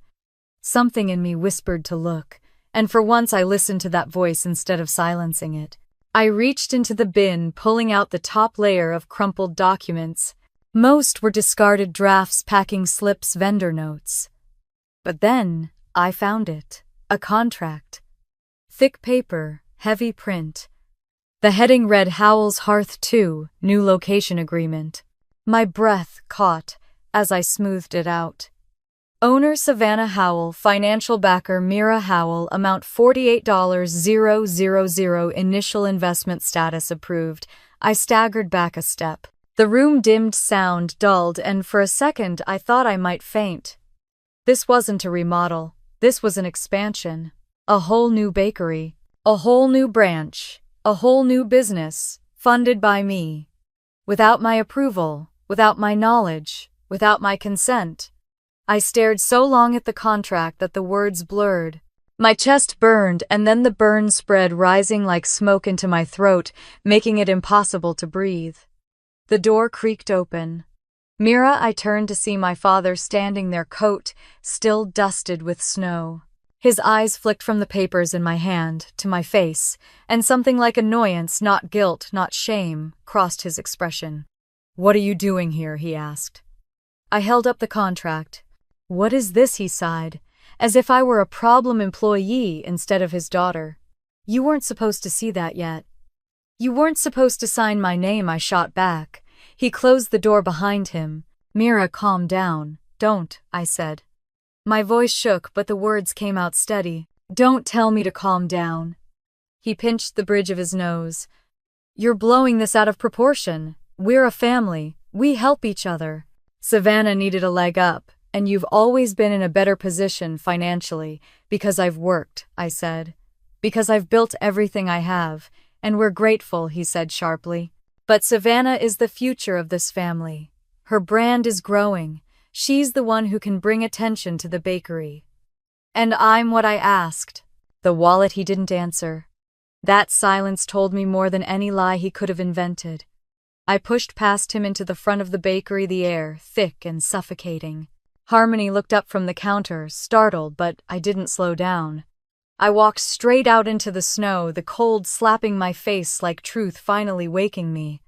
A: Something in me whispered to look, and for once I listened to that voice instead of silencing it. I reached into the bin, pulling out the top layer of crumpled documents. Most were discarded drafts, packing slips, vendor notes. But then I found it. A contract. Thick paper, heavy print. The heading read Howell's Hearth 2, New Location Agreement. My breath caught as I smoothed it out. Owner Savannah Howell, financial backer Mira Howell, amount $48,000, initial investment status approved. I staggered back a step. The room dimmed, sound dulled, and for a second I thought I might faint. This wasn't a remodel. This was an expansion. A whole new bakery. A whole new branch. A whole new business, funded by me. Without my approval, without my knowledge, without my consent. I stared so long at the contract that the words blurred. My chest burned, and then the burn spread, rising like smoke into my throat, making it impossible to breathe. The door creaked open. "Mira," I turned to see my father standing there, coat still dusted with snow. His eyes flicked from the papers in my hand to my face, and something like annoyance, not guilt, not shame, crossed his expression. "What are you doing here?" he asked. I held up the contract. "What is this?" he sighed, as if I were a problem employee instead of his daughter. "You weren't supposed to see that yet." "You weren't supposed to sign my name," I shot back. He closed the door behind him. "Mira, calm down." "Don't," I said. My voice shook, but the words came out steady. "Don't tell me to calm down." He pinched the bridge of his nose. "You're blowing this out of proportion. We're a family. We help each other. Savannah needed a leg up, and you've always been in a better position financially because I've worked," I said. "Because I've built everything I have, and we're grateful," he said sharply. "But Savannah is the future of this family. Her brand is growing. She's the one who can bring attention to the bakery. And I'm what I asked." The wallet, he didn't answer. That silence told me more than any lie he could have invented. I pushed past him into the front of the bakery, the air thick and suffocating. Harmony looked up from the counter, startled, but I didn't slow down. I walked straight out into the snow, the cold slapping my face like truth finally waking me.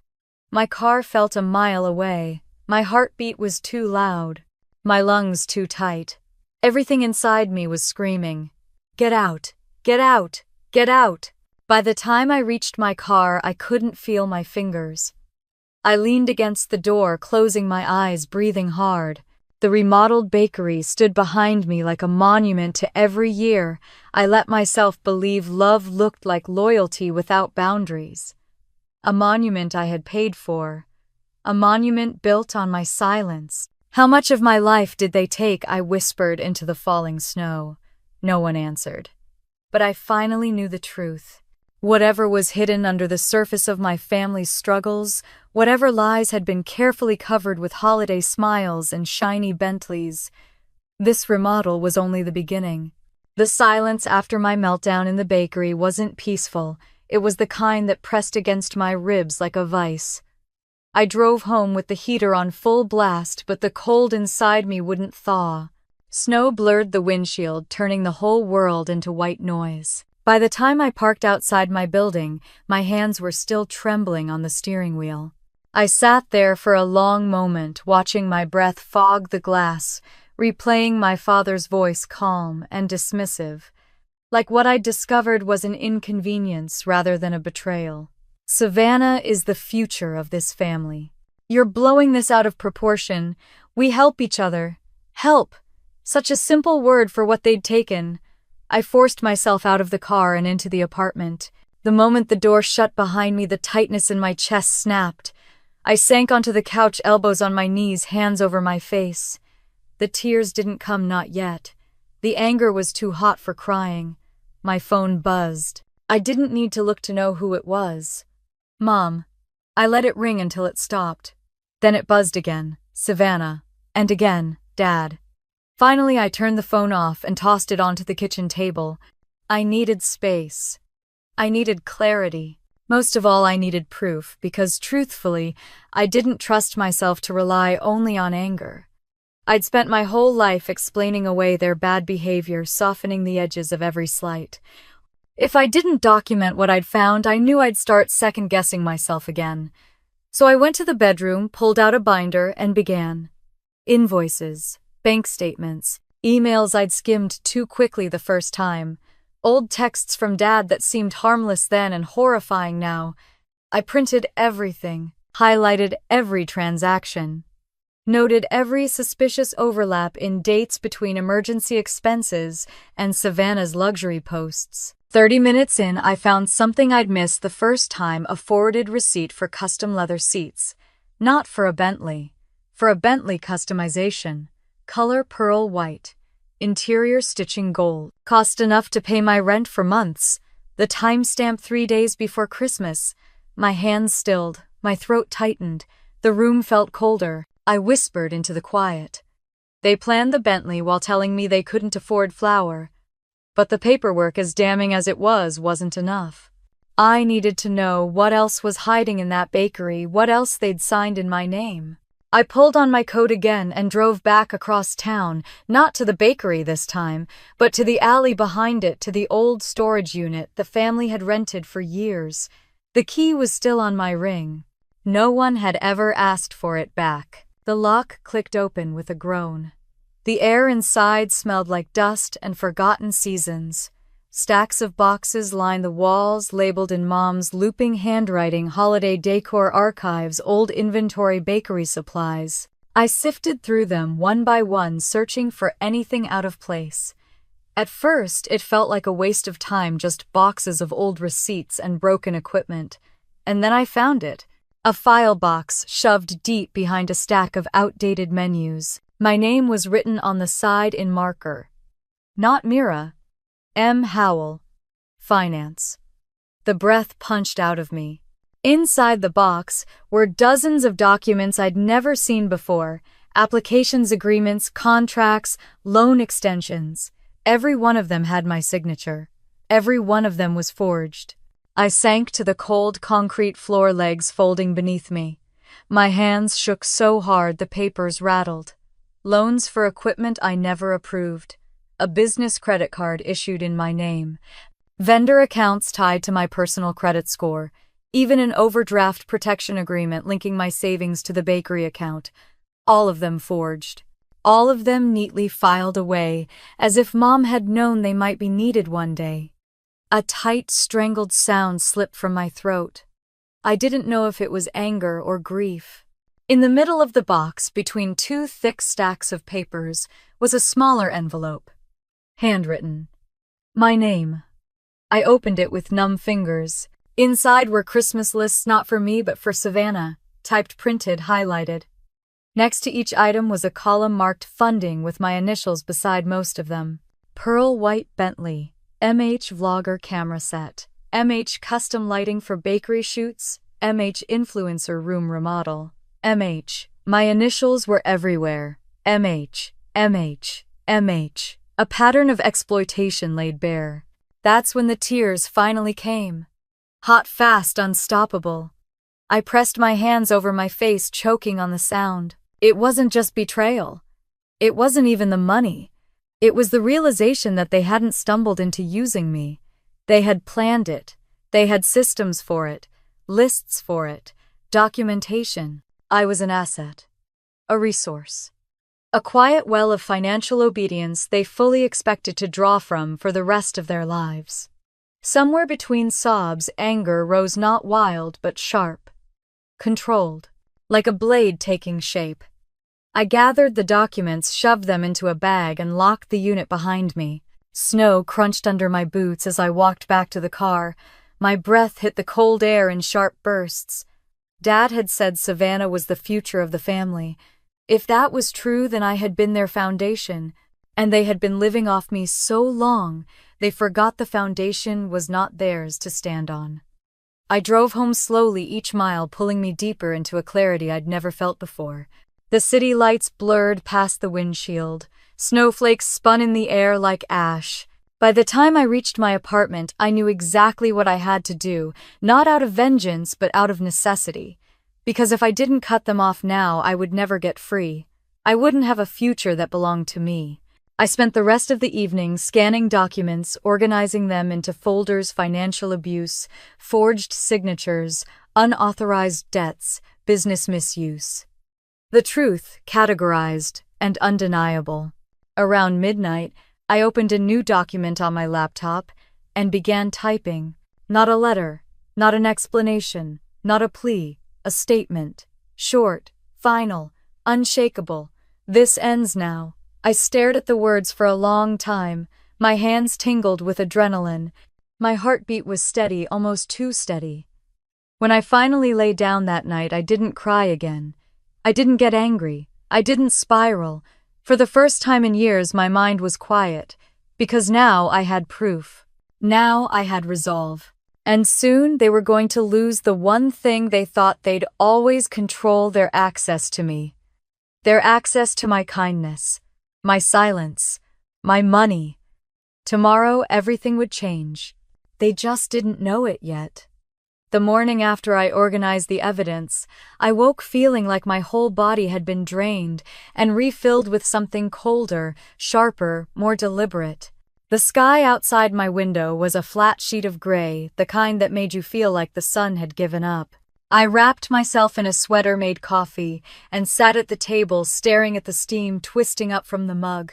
A: My car felt a mile away. My heartbeat was too loud. My lungs too tight. Everything inside me was screaming, "Get out! Get out! Get out!" By the time I reached my car, I couldn't feel my fingers. I leaned against the door, closing my eyes, breathing hard. The remodeled bakery stood behind me like a monument to every year I let myself believe love looked like loyalty without boundaries. A monument I had paid for. A monument built on my silence. "How much of my life did they take?" I whispered into the falling snow. No one answered. But I finally knew the truth. Whatever was hidden under the surface of my family's struggles, whatever lies had been carefully covered with holiday smiles and shiny Bentleys, this remodel was only the beginning. The silence after my meltdown in the bakery wasn't peaceful. It was the kind that pressed against my ribs like a vice. I drove home with the heater on full blast, but the cold inside me wouldn't thaw. Snow blurred the windshield, turning the whole world into white noise. By the time I parked outside my building, my hands were still trembling on the steering wheel. I sat there for a long moment, watching my breath fog the glass, replaying my father's voice calm and dismissive, like what I'd discovered was an inconvenience rather than a betrayal. "Savannah is the future of this family. You're blowing this out of proportion. We help each other." Help! Such a simple word for what they'd taken. I forced myself out of the car and into the apartment. The moment the door shut behind me, the tightness in my chest snapped. I sank onto the couch, elbows on my knees, hands over my face. The tears didn't come, not yet. The anger was too hot for crying. My phone buzzed. I didn't need to look to know who it was. "Mom." I let it ring until it stopped. Then it buzzed again. "Savannah." And again, "Dad." Finally, I turned the phone off and tossed it onto the kitchen table. I needed space. I needed clarity. Most of all, I needed proof, because truthfully, I didn't trust myself to rely only on anger. I'd spent my whole life explaining away their bad behavior, softening the edges of every slight. If I didn't document what I'd found, I knew I'd start second-guessing myself again. So I went to the bedroom, pulled out a binder, and began. Invoices. Bank statements, emails I'd skimmed too quickly the first time, old texts from Dad that seemed harmless then and horrifying now. I printed everything, highlighted every transaction, noted every suspicious overlap in dates between emergency expenses and Savannah's luxury posts. 30 minutes in, I found something I'd missed the first time: a forwarded receipt for custom leather seats. Not for a Bentley. For a Bentley customization. Color pearl white. Interior stitching gold. Cost enough to pay my rent for months. The timestamp 3 days before Christmas. My hands stilled. My throat tightened. The room felt colder. I whispered into the quiet. They planned the Bentley while telling me they couldn't afford flour. But the paperwork, as damning as it was, wasn't enough. I needed to know what else was hiding in that bakery, what else they'd signed in my name. I pulled on my coat again and drove back across town, not to the bakery this time, but to the alley behind it, to the old storage unit the family had rented for years. The key was still on my ring. No one had ever asked for it back. The lock clicked open with a groan. The air inside smelled like dust and forgotten seasons. Stacks of boxes lined the walls, labeled in Mom's looping handwriting, holiday decor archives, old inventory, bakery supplies. I sifted through them one by one, searching for anything out of place. At first, it felt like a waste of time, just boxes of old receipts and broken equipment. And then I found it. A file box shoved deep behind a stack of outdated menus. My name was written on the side in marker. Not Mira. M. Howell. Finance. The breath punched out of me. Inside the box were dozens of documents I'd never seen before. Applications, agreements, contracts, loan extensions. Every one of them had my signature. Every one of them was forged. I sank to the cold concrete floor, legs folding beneath me. My hands shook so hard the papers rattled. Loans for equipment I never approved. A business credit card issued in my name. Vendor accounts tied to my personal credit score. Even an overdraft protection agreement linking my savings to the bakery account. All of them forged. All of them neatly filed away, as if Mom had known they might be needed one day. A tight, strangled sound slipped from my throat. I didn't know if it was anger or grief. In the middle of the box, between two thick stacks of papers, was a smaller envelope. Handwritten. My name. I opened it with numb fingers. Inside were Christmas lists, not for me but for Savannah, typed, printed, highlighted. Next to each item was a column marked funding with my initials beside most of them. Pearl white Bentley, MH vlogger camera set, MH custom lighting for bakery shoots, MH influencer room remodel, MH. My initials were everywhere. MH, MH, MH. A pattern of exploitation laid bare. That's when the tears finally came. Hot, fast, unstoppable. I pressed my hands over my face, choking on the sound. It wasn't just betrayal. It wasn't even the money. It was the realization that they hadn't stumbled into using me. They had planned it. They had systems for it, lists for it, documentation. I was an asset. A resource. A quiet well of financial obedience they fully expected to draw from for the rest of their lives. Somewhere between sobs, anger rose, not wild but sharp. Controlled. Like a blade taking shape. I gathered the documents, shoved them into a bag, and locked the unit behind me. Snow crunched under my boots as I walked back to the car. My breath hit the cold air in sharp bursts. Dad had said Savannah was the future of the family. If that was true, then I had been their foundation, and they had been living off me so long, they forgot the foundation was not theirs to stand on. I drove home slowly, each mile pulling me deeper into a clarity I'd never felt before. The city lights blurred past the windshield. Snowflakes spun in the air like ash. By the time I reached my apartment, I knew exactly what I had to do, not out of vengeance, but out of necessity. Because if I didn't cut them off now, I would never get free. I wouldn't have a future that belonged to me. I spent the rest of the evening scanning documents, organizing them into folders: financial abuse, forged signatures, unauthorized debts, business misuse. The truth, categorized and undeniable. Around midnight, I opened a new document on my laptop and began typing. Not a letter, not an explanation, not a plea, a statement. Short, final, unshakable. This ends now. I stared at the words for a long time. My hands tingled with adrenaline. My heartbeat was steady, almost too steady. When I finally lay down that night, I didn't cry again. I didn't get angry. I didn't spiral. For the first time in years, my mind was quiet, because now I had proof. Now I had resolve. And soon they were going to lose the one thing they thought they'd always control: their access to me. Their access to my kindness, my silence, my money. Tomorrow everything would change. They just didn't know it yet. The morning after I organized the evidence, I woke feeling like my whole body had been drained and refilled with something colder, sharper, more deliberate. The sky outside my window was a flat sheet of gray, the kind that made you feel like the sun had given up. I wrapped myself in a sweater, made coffee, and sat at the table staring at the steam twisting up from the mug.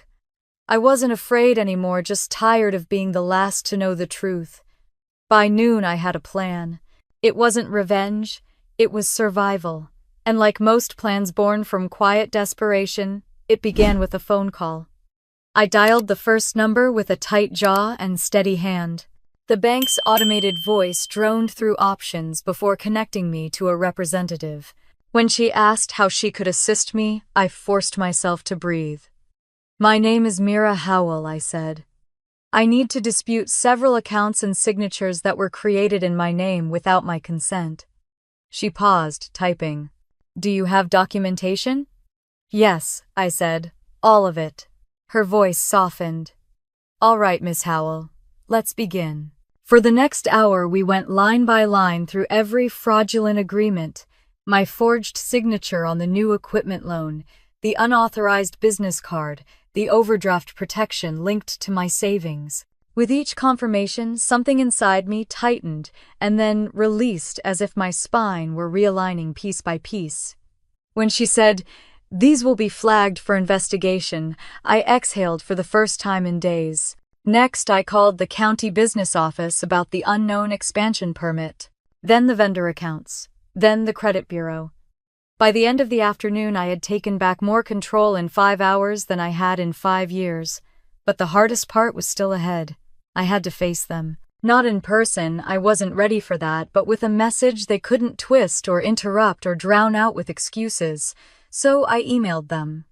A: I wasn't afraid anymore, just tired of being the last to know the truth. By noon, I had a plan. It wasn't revenge, it was survival. And like most plans born from quiet desperation, it began with a phone call. I dialed the first number with a tight jaw and steady hand. The bank's automated voice droned through options before connecting me to a representative. When she asked how she could assist me, I forced myself to breathe. "My name is Mira Howell," I said. "I need to dispute several accounts and signatures that were created in my name without my consent." She paused, typing. "Do you have documentation?" "Yes," I said. "All of it." Her voice softened. "All right, Miss Howell. Let's begin." For the next hour, we went line by line through every fraudulent agreement, my forged signature on the new equipment loan, the unauthorized business card, the overdraft protection linked to my savings. With each confirmation, something inside me tightened and then released as if my spine were realigning piece by piece. When she said, "These will be flagged for investigation," I exhaled for the first time in days. Next, I called the county business office about the unknown expansion permit, then the vendor accounts, then the credit bureau. By the end of the afternoon, I had taken back more control in 5 hours than I had in 5 years. But the hardest part was still ahead. I had to face them. Not in person, I wasn't ready for that, but with a message they couldn't twist or interrupt or drown out with excuses. So I emailed them.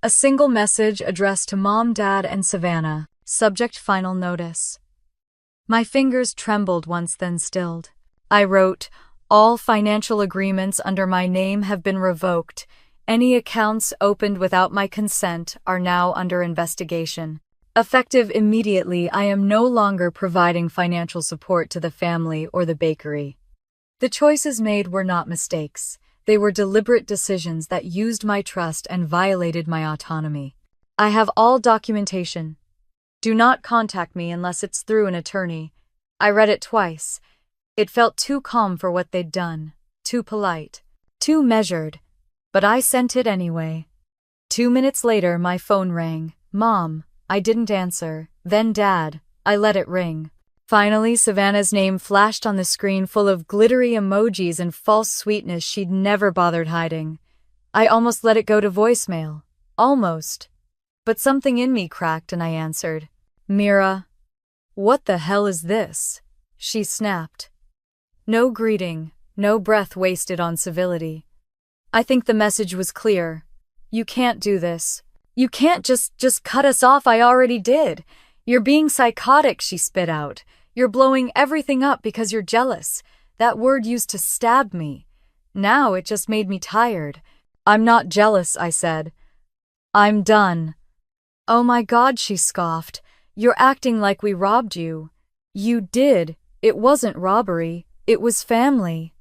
A: A single message addressed to Mom, Dad, and Savannah. Subject: final notice. My fingers trembled once, then stilled. I wrote, "All financial agreements under my name have been revoked. Any accounts opened without my consent are now under investigation. Effective immediately, I am no longer providing financial support to the family or the bakery." The choices made were not mistakes. They were deliberate decisions that used my trust and violated my autonomy. "I have all documentation. Do not contact me unless it's through an attorney." I read it twice. It felt too calm for what they'd done, too polite, too measured, but I sent it anyway. 2 minutes later, my phone rang. "Mom." I didn't answer. Then "Dad." I let it ring. Finally, Savannah's name flashed on the screen, full of glittery emojis and false sweetness she'd never bothered hiding. I almost let it go to voicemail. Almost. But something in me cracked and I answered. "Mira." "What the hell is this?" she snapped. No greeting, no breath wasted on civility. I think the message was clear. "You can't do this. You can't just cut us off. I already did. You're being psychotic," she spit out. "You're blowing everything up because you're jealous." That word used to stab me. Now it just made me tired. "I'm not jealous," I said. "I'm done." "Oh my God," she scoffed. "You're acting like we robbed you." "You did. It wasn't robbery. It was family."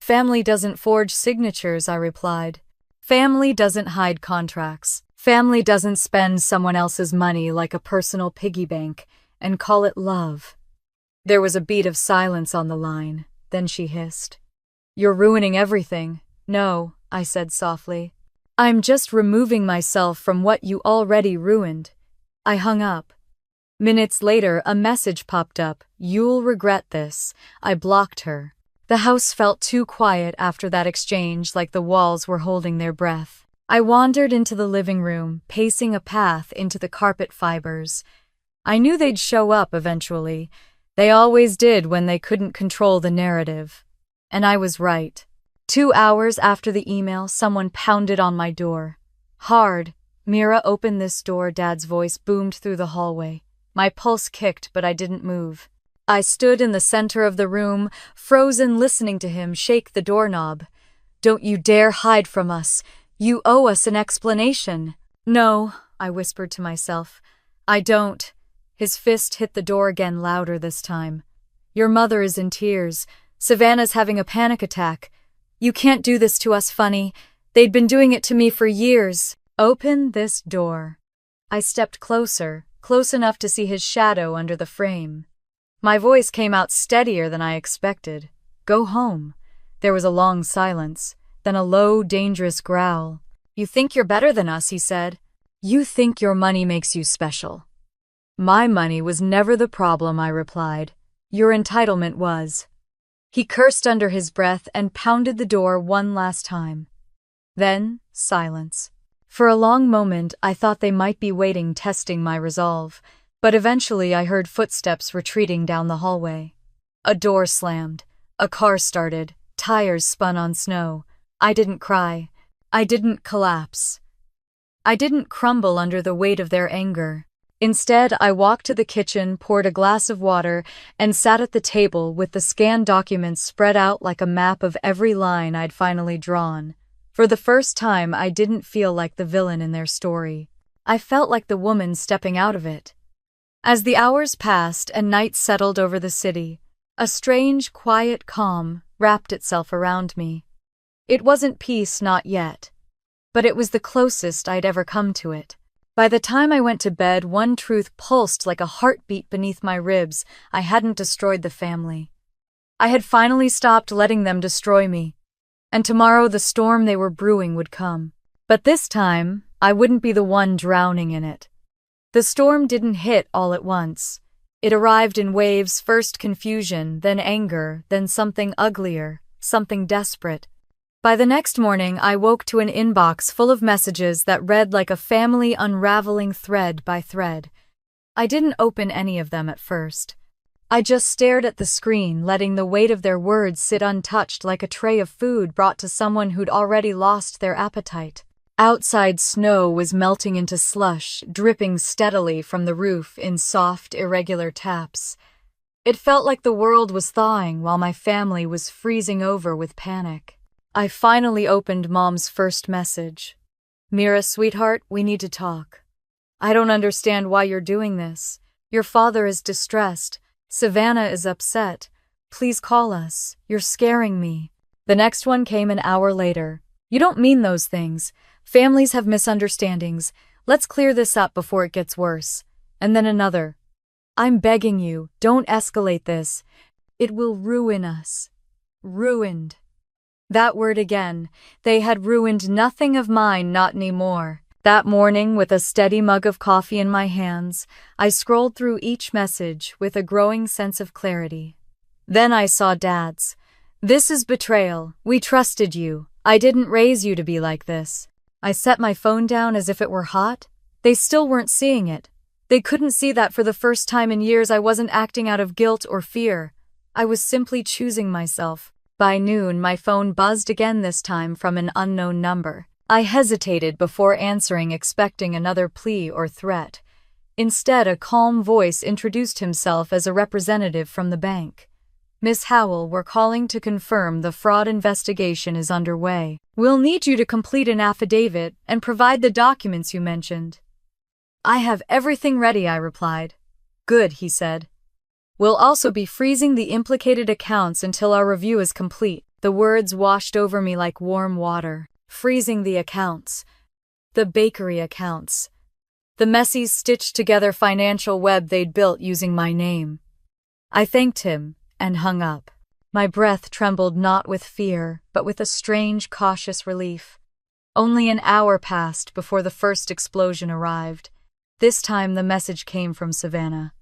A: "Family doesn't forge signatures," I replied. "Family doesn't hide contracts. Family doesn't spend someone else's money like a personal piggy bank and call it love." There was a beat of silence on the line. Then she hissed. "You're ruining everything." "No," I said softly. "I'm just removing myself from what you already ruined." I hung up. Minutes later, a message popped up. "You'll regret this." I blocked her. The house felt too quiet after that exchange, like the walls were holding their breath. I wandered into the living room, pacing a path into the carpet fibers. I knew they'd show up eventually. They always did when they couldn't control the narrative. And I was right. 2 hours after the email, someone pounded on my door. Hard. "Mira, open this door," Dad's voice boomed through the hallway. My pulse kicked, but I didn't move. I stood in the center of the room, frozen, listening to him shake the doorknob. "Don't you dare hide from us. You owe us an explanation." "No," I whispered to myself. "I don't." His fist hit the door again, louder this time. "Your mother is in tears. Savannah's having a panic attack. You can't do this to us, Funny. They'd been doing it to me for years." "Open this door." I stepped closer, close enough to see his shadow under the frame. My voice came out steadier than I expected. "Go home. There was a long silence, then a low, dangerous growl. "You think you're better than us," he said. "You think your money makes you special." "My money was never the problem," I replied. "Your entitlement was." He cursed under his breath and pounded the door one last time. Then, silence. For a long moment, I thought they might be waiting, testing my resolve, but eventually I heard footsteps retreating down the hallway. A door slammed. A car started. Tires spun on snow. I didn't cry. I didn't collapse. I didn't crumble under the weight of their anger. Instead, I walked to the kitchen, poured a glass of water, and sat at the table with the scanned documents spread out like a map of every line I'd finally drawn. For the first time, I didn't feel like the villain in their story. I felt like the woman stepping out of it. As the hours passed and night settled over the city, a strange, quiet calm wrapped itself around me. It wasn't peace, not yet, but it was the closest I'd ever come to it. By the time I went to bed, one truth pulsed like a heartbeat beneath my ribs: I hadn't destroyed the family. I had finally stopped letting them destroy me, and tomorrow the storm they were brewing would come. But this time, I wouldn't be the one drowning in it. The storm didn't hit all at once. It arrived in waves, first confusion, then anger, then something uglier, something desperate. By the next morning, I woke to an inbox full of messages that read like a family unraveling thread by thread. I didn't open any of them at first. I just stared at the screen, letting the weight of their words sit untouched like a tray of food brought to someone who'd already lost their appetite. Outside, snow was melting into slush, dripping steadily from the roof in soft, irregular taps. It felt like the world was thawing while my family was freezing over with panic. I finally opened Mom's first message. "Mira, sweetheart, we need to talk. I don't understand why you're doing this. Your father is distressed. Savannah is upset. Please call us. You're scaring me." The next one came an hour later. "You don't mean those things. Families have misunderstandings. Let's clear this up before it gets worse." And then another. "I'm begging you, don't escalate this. It will ruin us." Ruined. That word again. They had ruined nothing of mine, not anymore. That morning, with a steady mug of coffee in my hands, I scrolled through each message with a growing sense of clarity. Then I saw Dad's. "This is betrayal. We trusted you. I didn't raise you to be like this." I set my phone down as if it were hot. They still weren't seeing it. They couldn't see that for the first time in years I wasn't acting out of guilt or fear. I was simply choosing myself. By noon, my phone buzzed again, this time from an unknown number. I hesitated before answering, expecting another plea or threat. Instead, a calm voice introduced himself as a representative from the bank. "Miss Howell, we're calling to confirm the fraud investigation is underway. We'll need you to complete an affidavit and provide the documents you mentioned." "I have everything ready," I replied. "Good," he said. "We'll also be freezing the implicated accounts until our review is complete." The words washed over me like warm water. Freezing the accounts. The bakery accounts. The messy, stitched-together financial web they'd built using my name. I thanked him and hung up. My breath trembled not with fear, but with a strange, cautious relief. Only an hour passed before the first explosion arrived. This time the message came from Savannah.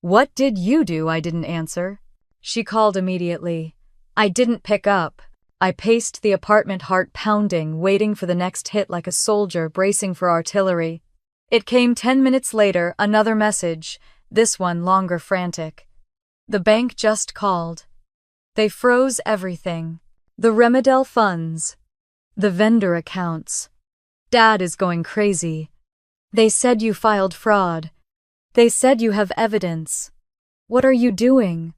A: "What did you do?" I didn't answer. She called immediately. I didn't pick up. I paced the apartment, heart pounding, waiting for the next hit like a soldier bracing for artillery. It came 10 minutes later, another message, this one longer, frantic. "The bank just called. They froze everything. The Remedel funds. The vendor accounts. Dad is going crazy. They said you filed fraud. They said you have evidence. What are you doing?"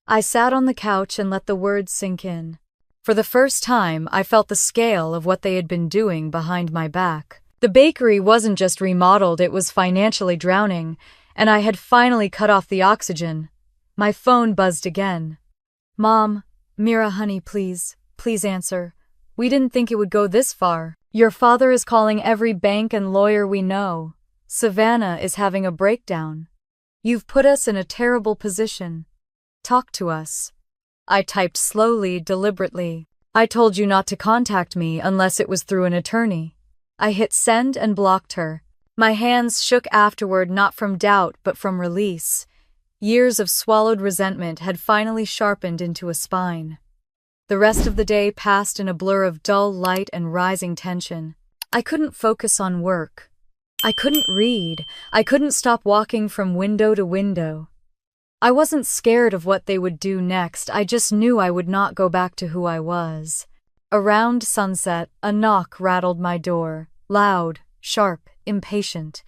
A: I sat on the couch and let the words sink in. For the first time, I felt the scale of what they had been doing behind my back. The bakery wasn't just remodeled, it was financially drowning, and I had finally cut off the oxygen. My phone buzzed again. "Mom, Mira, honey, please answer. We didn't think it would go this far. Your father is calling every bank and lawyer we know. Savannah is having a breakdown. You've put us in a terrible position. Talk to us." I typed slowly, deliberately. I told you not to contact me unless it was through an attorney. I hit send and blocked her. My hands shook afterward, not from doubt, but from release. Years of swallowed resentment had finally sharpened into a spine. The rest of the day passed in a blur of dull light and rising tension. I couldn't focus on work. I couldn't read. I couldn't stop walking from window to window. I wasn't scared of what they would do next, I just knew I would not go back to who I was. Around sunset, a knock rattled my door, loud, sharp, impatient.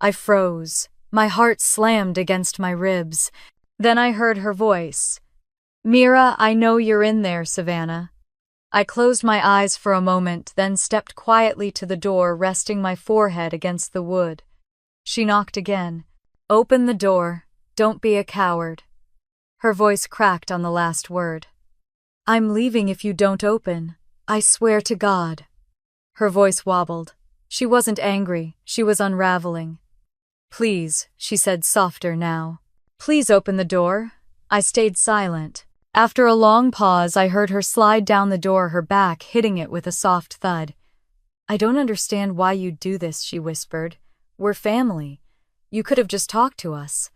A: I froze. My heart slammed against my ribs. Then I heard her voice. "Mira, I know you're in there, Savannah." I closed my eyes for a moment, then stepped quietly to the door, resting my forehead against the wood. She knocked again. "Open the door. Don't be a coward." Her voice cracked on the last word. "I'm leaving if you don't open. I swear to God." Her voice wobbled. She wasn't angry, she was unraveling. "Please," she said softer now. "Please open the door." I stayed silent. After a long pause, I heard her slide down the door, her back hitting it with a soft thud. "I don't understand why you'd do this," she whispered. "We're family. You could have just talked to us."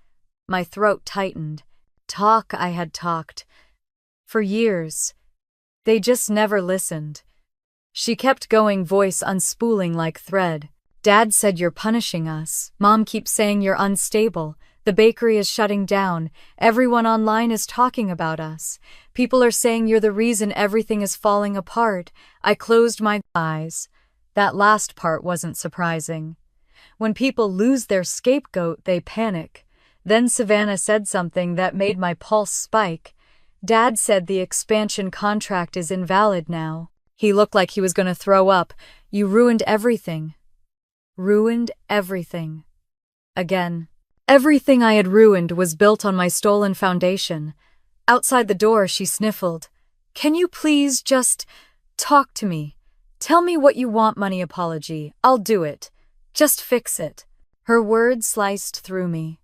A: My throat tightened. Talk, I had talked. For years. They just never listened. She kept going, voice unspooling like thread. "Dad said you're punishing us. Mom keeps saying you're unstable. The bakery is shutting down. Everyone online is talking about us. People are saying you're the reason everything is falling apart." I closed my eyes. That last part wasn't surprising. When people lose their scapegoat, they panic. Then Savannah said something that made my pulse spike. "Dad said the expansion contract is invalid now." He looked like he was going to throw up. "You ruined everything." Ruined everything. Again. Everything I had ruined was built on my stolen foundation. Outside the door, she sniffled. "Can you please just talk to me? Tell me what you want. Money apology. I'll do it. Just fix it." Her words sliced through me.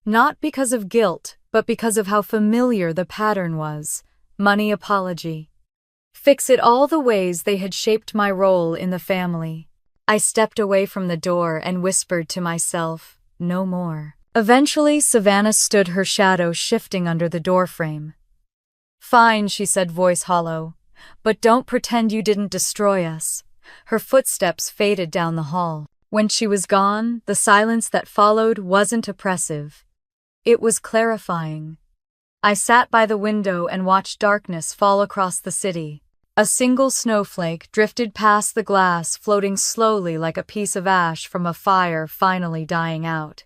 A: Not because of guilt, but because of how familiar the pattern was. Money apology. Fix it, all the ways they had shaped my role in the family. I stepped away from the door and whispered to myself, "No more." Eventually, Savannah stood, her shadow shifting under the doorframe. "Fine," she said, voice hollow. "But don't pretend you didn't destroy us." Her footsteps faded down the hall. When she was gone, the silence that followed wasn't oppressive. It was clarifying. I sat by the window and watched darkness fall across the city. A single snowflake drifted past the glass, floating slowly like a piece of ash from a fire finally dying out.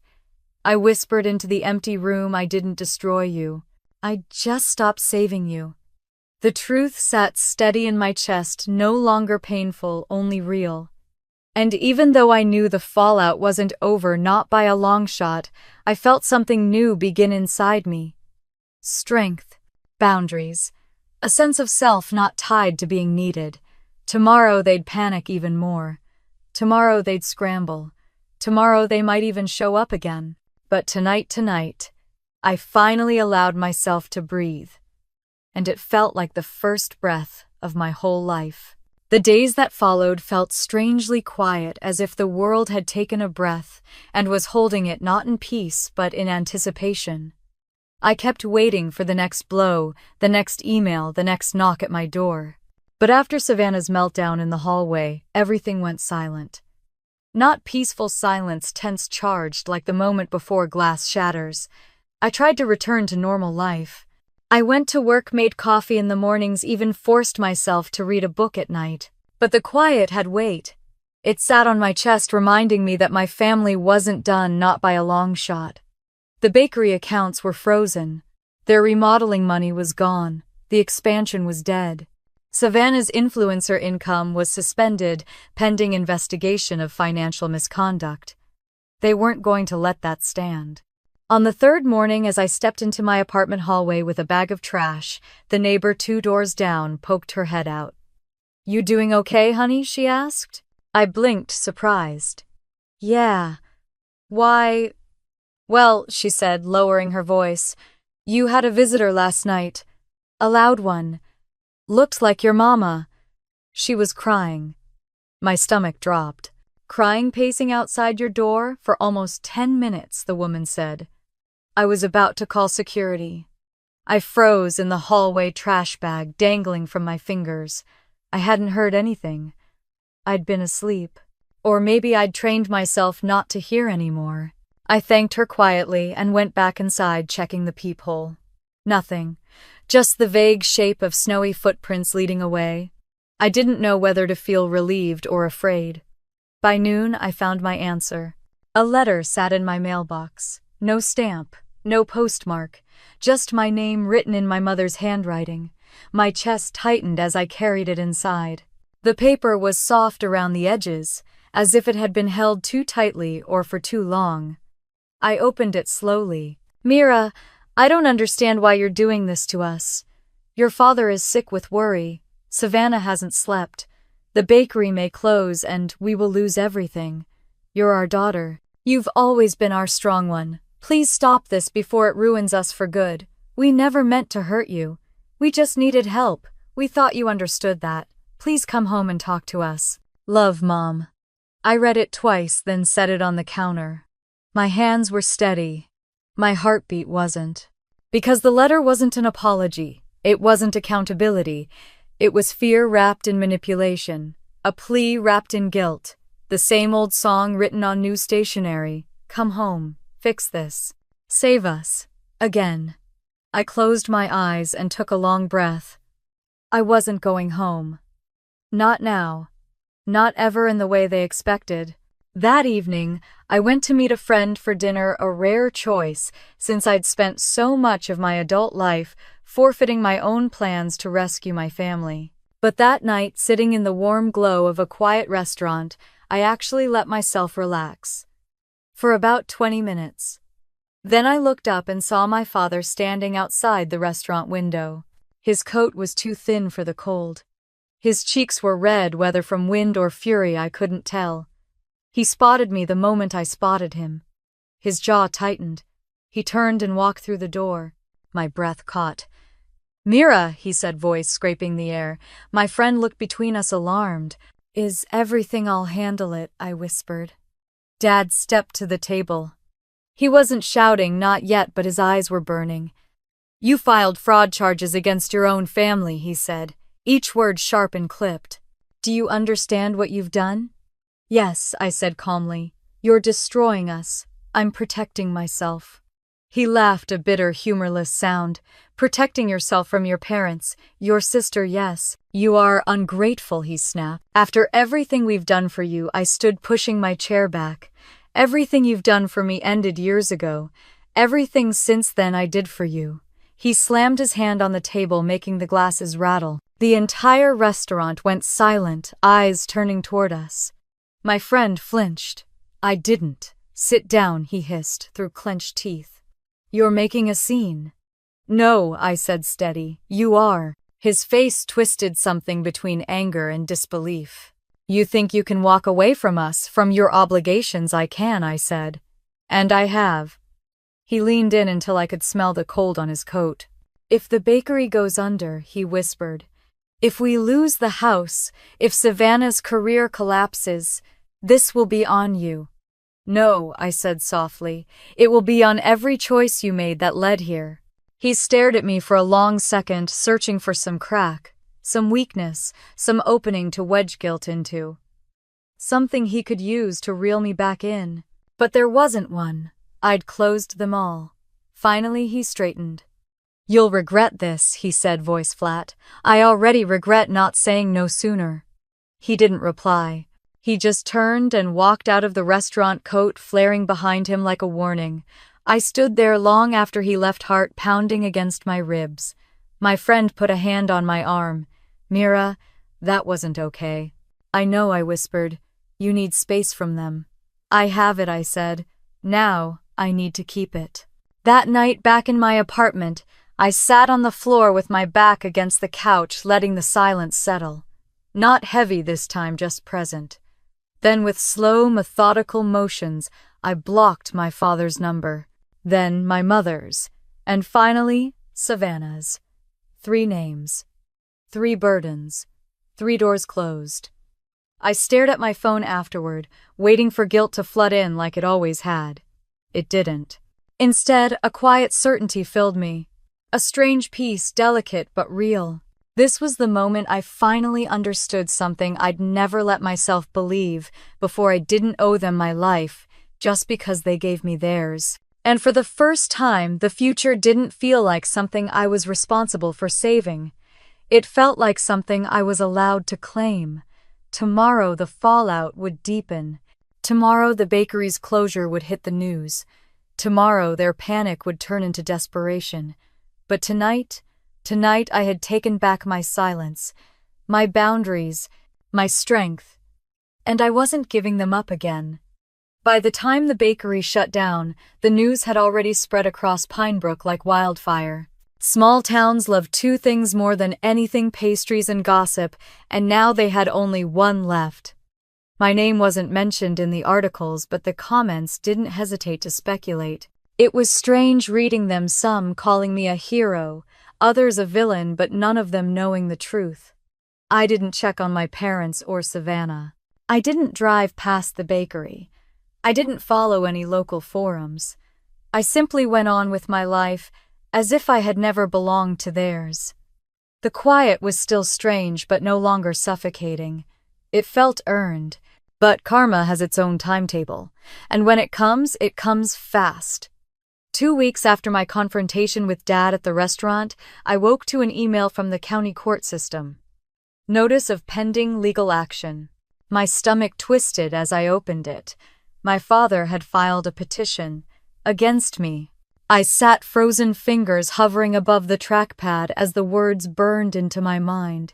A: I whispered into the empty room, "I didn't destroy you. I just stopped saving you." The truth sat steady in my chest, no longer painful, only real. And even though I knew the fallout wasn't over, not by a long shot, I felt something new begin inside me. Strength, boundaries, a sense of self not tied to being needed. Tomorrow they'd panic even more. Tomorrow they'd scramble. Tomorrow they might even show up again. But tonight, I finally allowed myself to breathe. And it felt like the first breath of my whole life. The days that followed felt strangely quiet, as if the world had taken a breath and was holding it, not in peace but in anticipation. I kept waiting for the next blow, the next email, the next knock at my door. But after Savannah's meltdown in the hallway, everything went silent. Not peaceful silence, tense, charged, like the moment before glass shatters. I tried to return to normal life. I went to work, made coffee in the mornings, even forced myself to read a book at night. But the quiet had weight. It sat on my chest, reminding me that my family wasn't done, not by a long shot. The bakery accounts were frozen. Their remodeling money was gone. The expansion was dead. Savannah's influencer income was suspended, pending investigation of financial misconduct. They weren't going to let that stand. On the third morning, as I stepped into my apartment hallway with a bag of trash, the neighbor 2 doors down poked her head out. "You doing okay, honey?" she asked. I blinked, surprised. "Yeah. Why?" "Well," she said, lowering her voice, "you had a visitor last night. A loud one. Looked like your mama. She was crying. My stomach dropped. Crying pacing outside your door for almost 10 minutes, the woman said. I was about to call security. I froze in the hallway, trash bag dangling from my fingers. I hadn't heard anything. I'd been asleep. Or maybe I'd trained myself not to hear anymore. I thanked her quietly and went back inside, checking the peephole. Nothing. Just the vague shape of snowy footprints leading away. I didn't know whether to feel relieved or afraid. By noon, I found my answer. A letter sat in my mailbox. No stamp, no postmark, just my name written in my mother's handwriting. My chest tightened as I carried it inside. The paper was soft around the edges, as if it had been held too tightly or for too long. I opened it slowly. Mira, I don't understand why you're doing this to us. Your father is sick with worry. Savannah hasn't slept. The bakery may close and we will lose everything. You're our daughter. You've always been our strong one. Please stop this before it ruins us for good. We never meant to hurt you. We just needed help. We thought you understood that. Please come home and talk to us. Love, Mom. I read it twice, then set it on the counter. My hands were steady. My heartbeat wasn't. Because the letter wasn't an apology. It wasn't accountability. It was fear wrapped in manipulation. A plea wrapped in guilt. The same old song written on new stationery. Come home. Fix this. Save us. Again. I closed my eyes and took a long breath. I wasn't going home. Not now. Not ever in the way they expected. That evening, I went to meet a friend for dinner, a rare choice, since I'd spent so much of my adult life forfeiting my own plans to rescue my family. But that night, sitting in the warm glow of a quiet restaurant, I actually let myself relax. For about 20 minutes. Then I looked up and saw my father standing outside the restaurant window. His coat was too thin for the cold. His cheeks were red, whether from wind or fury I couldn't tell. He spotted me the moment I spotted him. His jaw tightened. He turned and walked through the door. My breath caught. Mira, he said, voice scraping the air. My friend looked between us, alarmed. Is everything? I'll handle it, I whispered. Dad stepped to the table. He wasn't shouting, not yet, but his eyes were burning. You filed fraud charges against your own family, he said, each word sharp and clipped. Do you understand what you've done? Yes, I said calmly. You're destroying us. I'm protecting myself. He laughed, a bitter, humorless sound. Protecting yourself from your parents, your sister, yes. You are ungrateful, he snapped. After everything we've done for you, I stood pushing my chair back. Everything you've done for me ended years ago. Everything since then I did for you. He slammed his hand on the table, making the glasses rattle. The entire restaurant went silent, eyes turning toward us. My friend flinched. I didn't. Sit down, he hissed through clenched teeth. You're making a scene. No, I said steady. You are. His face twisted, something between anger and disbelief. You think you can walk away from us, from your obligations? I can, I said. And I have. He leaned in until I could smell the cold on his coat. If the bakery goes under, he whispered. If we lose the house, if Savannah's career collapses, this will be on you. No, I said softly. It will be on every choice you made that led here. He stared at me for a long second, searching for some crack, some weakness, some opening to wedge guilt into. Something he could use to reel me back in. But there wasn't one. I'd closed them all. Finally, he straightened. You'll regret this, he said, voice flat. I already regret not saying no sooner. He didn't reply. He just turned and walked out of the restaurant, coat flaring behind him like a warning. I stood there long after he left, heart pounding against my ribs. My friend put a hand on my arm. Mira, that wasn't okay. I know, I whispered. You need space from them. I have it, I said. Now, I need to keep it. That night, back in my apartment, I sat on the floor with my back against the couch, letting the silence settle. Not heavy this time, just present. Then with slow, methodical motions, I blocked my father's number. Then my mother's. And finally, Savannah's. 3 names. 3 burdens. 3 doors closed. I stared at my phone afterward, waiting for guilt to flood in like it always had. It didn't. Instead, a quiet certainty filled me. A strange peace, delicate but real. This was the moment I finally understood something I'd never let myself believe before. I didn't owe them my life, just because they gave me theirs. And for the first time, the future didn't feel like something I was responsible for saving. It felt like something I was allowed to claim. Tomorrow the fallout would deepen. Tomorrow the bakery's closure would hit the news. Tomorrow their panic would turn into desperation. But tonight I had taken back my silence, my boundaries, my strength, and I wasn't giving them up again. By the time the bakery shut down, the news had already spread across Pinebrook like wildfire. Small towns love 2 things more than anything: pastries and gossip, and now they had only one left. My name wasn't mentioned in the articles, but the comments didn't hesitate to speculate. It was strange reading them, some calling me a hero, others a villain, but none of them knowing the truth. I didn't check on my parents or Savannah. I didn't drive past the bakery. I didn't follow any local forums. I simply went on with my life, as if I had never belonged to theirs. The quiet was still strange, but no longer suffocating. It felt earned, but karma has its own timetable, and when it comes fast. 2 weeks after my confrontation with Dad at the restaurant, I woke to an email from the county court system. Notice of pending legal action. My stomach twisted as I opened it. My father had filed a petition against me. I sat, frozen fingers hovering above the trackpad as the words burned into my mind.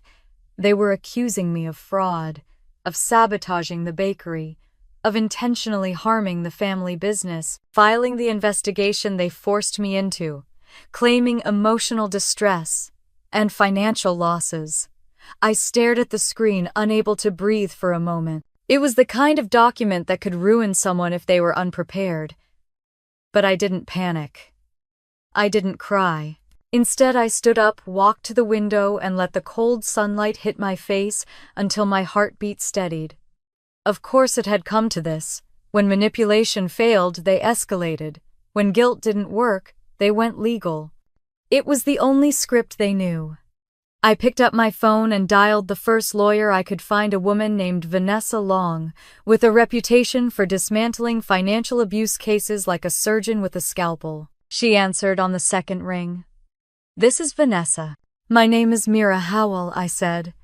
A: They were accusing me of fraud, of sabotaging the bakery, of intentionally harming the family business, filing the investigation they forced me into, claiming emotional distress and financial losses. I stared at the screen, unable to breathe for a moment. It was the kind of document that could ruin someone if they were unprepared. But I didn't panic. I didn't cry. Instead, I stood up, walked to the window, and let the cold sunlight hit my face until my heartbeat steadied. Of course it had come to this. When manipulation failed, they escalated. When guilt didn't work, they went legal. It was the only script they knew. I picked up my phone and dialed the first lawyer I could find, a woman named Vanessa Long, with a reputation for dismantling financial abuse cases like a surgeon with a scalpel. She answered on the second ring. "This is Vanessa." "My name is Mira Howell," I said.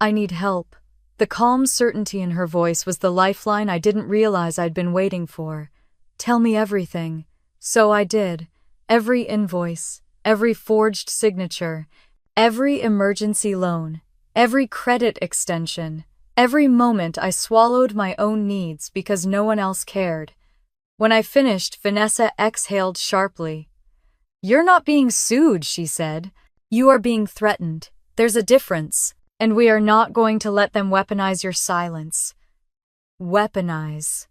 A: "I need help." The calm certainty in her voice was the lifeline I didn't realize I'd been waiting for. "Tell me everything." So I did. Every invoice, every forged signature, every emergency loan, every credit extension, every moment I swallowed my own needs because no one else cared. When I finished, Vanessa exhaled sharply. "You're not being sued," she said. "You are being threatened. There's a difference, and we are not going to let them weaponize your silence." Weaponize.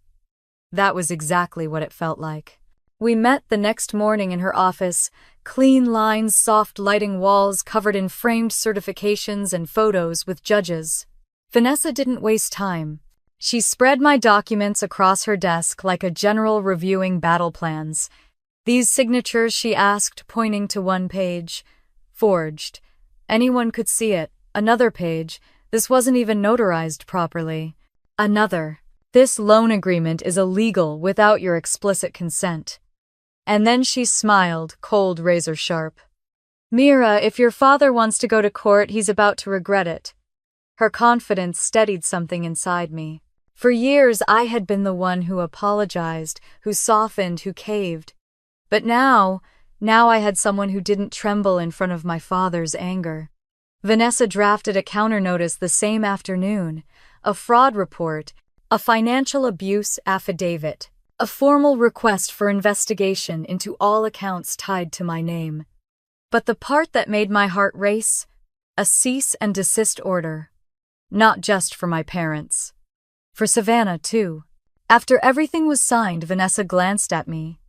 A: That was exactly what it felt like. We met the next morning in her office, clean lines, soft lighting, walls covered in framed certifications and photos with judges. Vanessa didn't waste time. She spread my documents across her desk like a general reviewing battle plans. "These signatures," she asked, pointing to one page. "Forged. Anyone could see it." Another page. "This wasn't even notarized properly." Another. "This loan agreement is illegal without your explicit consent." And then she smiled, cold, razor sharp. "Mira, if your father wants to go to court, he's about to regret it." Her confidence steadied something inside me. For years, I had been the one who apologized, who softened, who caved. But now I had someone who didn't tremble in front of my father's anger. Vanessa drafted a counter notice the same afternoon, a fraud report, a financial abuse affidavit, a formal request for investigation into all accounts tied to my name. But the part that made my heart race? A cease and desist order. Not just for my parents. For Savannah, too. After everything was signed, Vanessa glanced at me.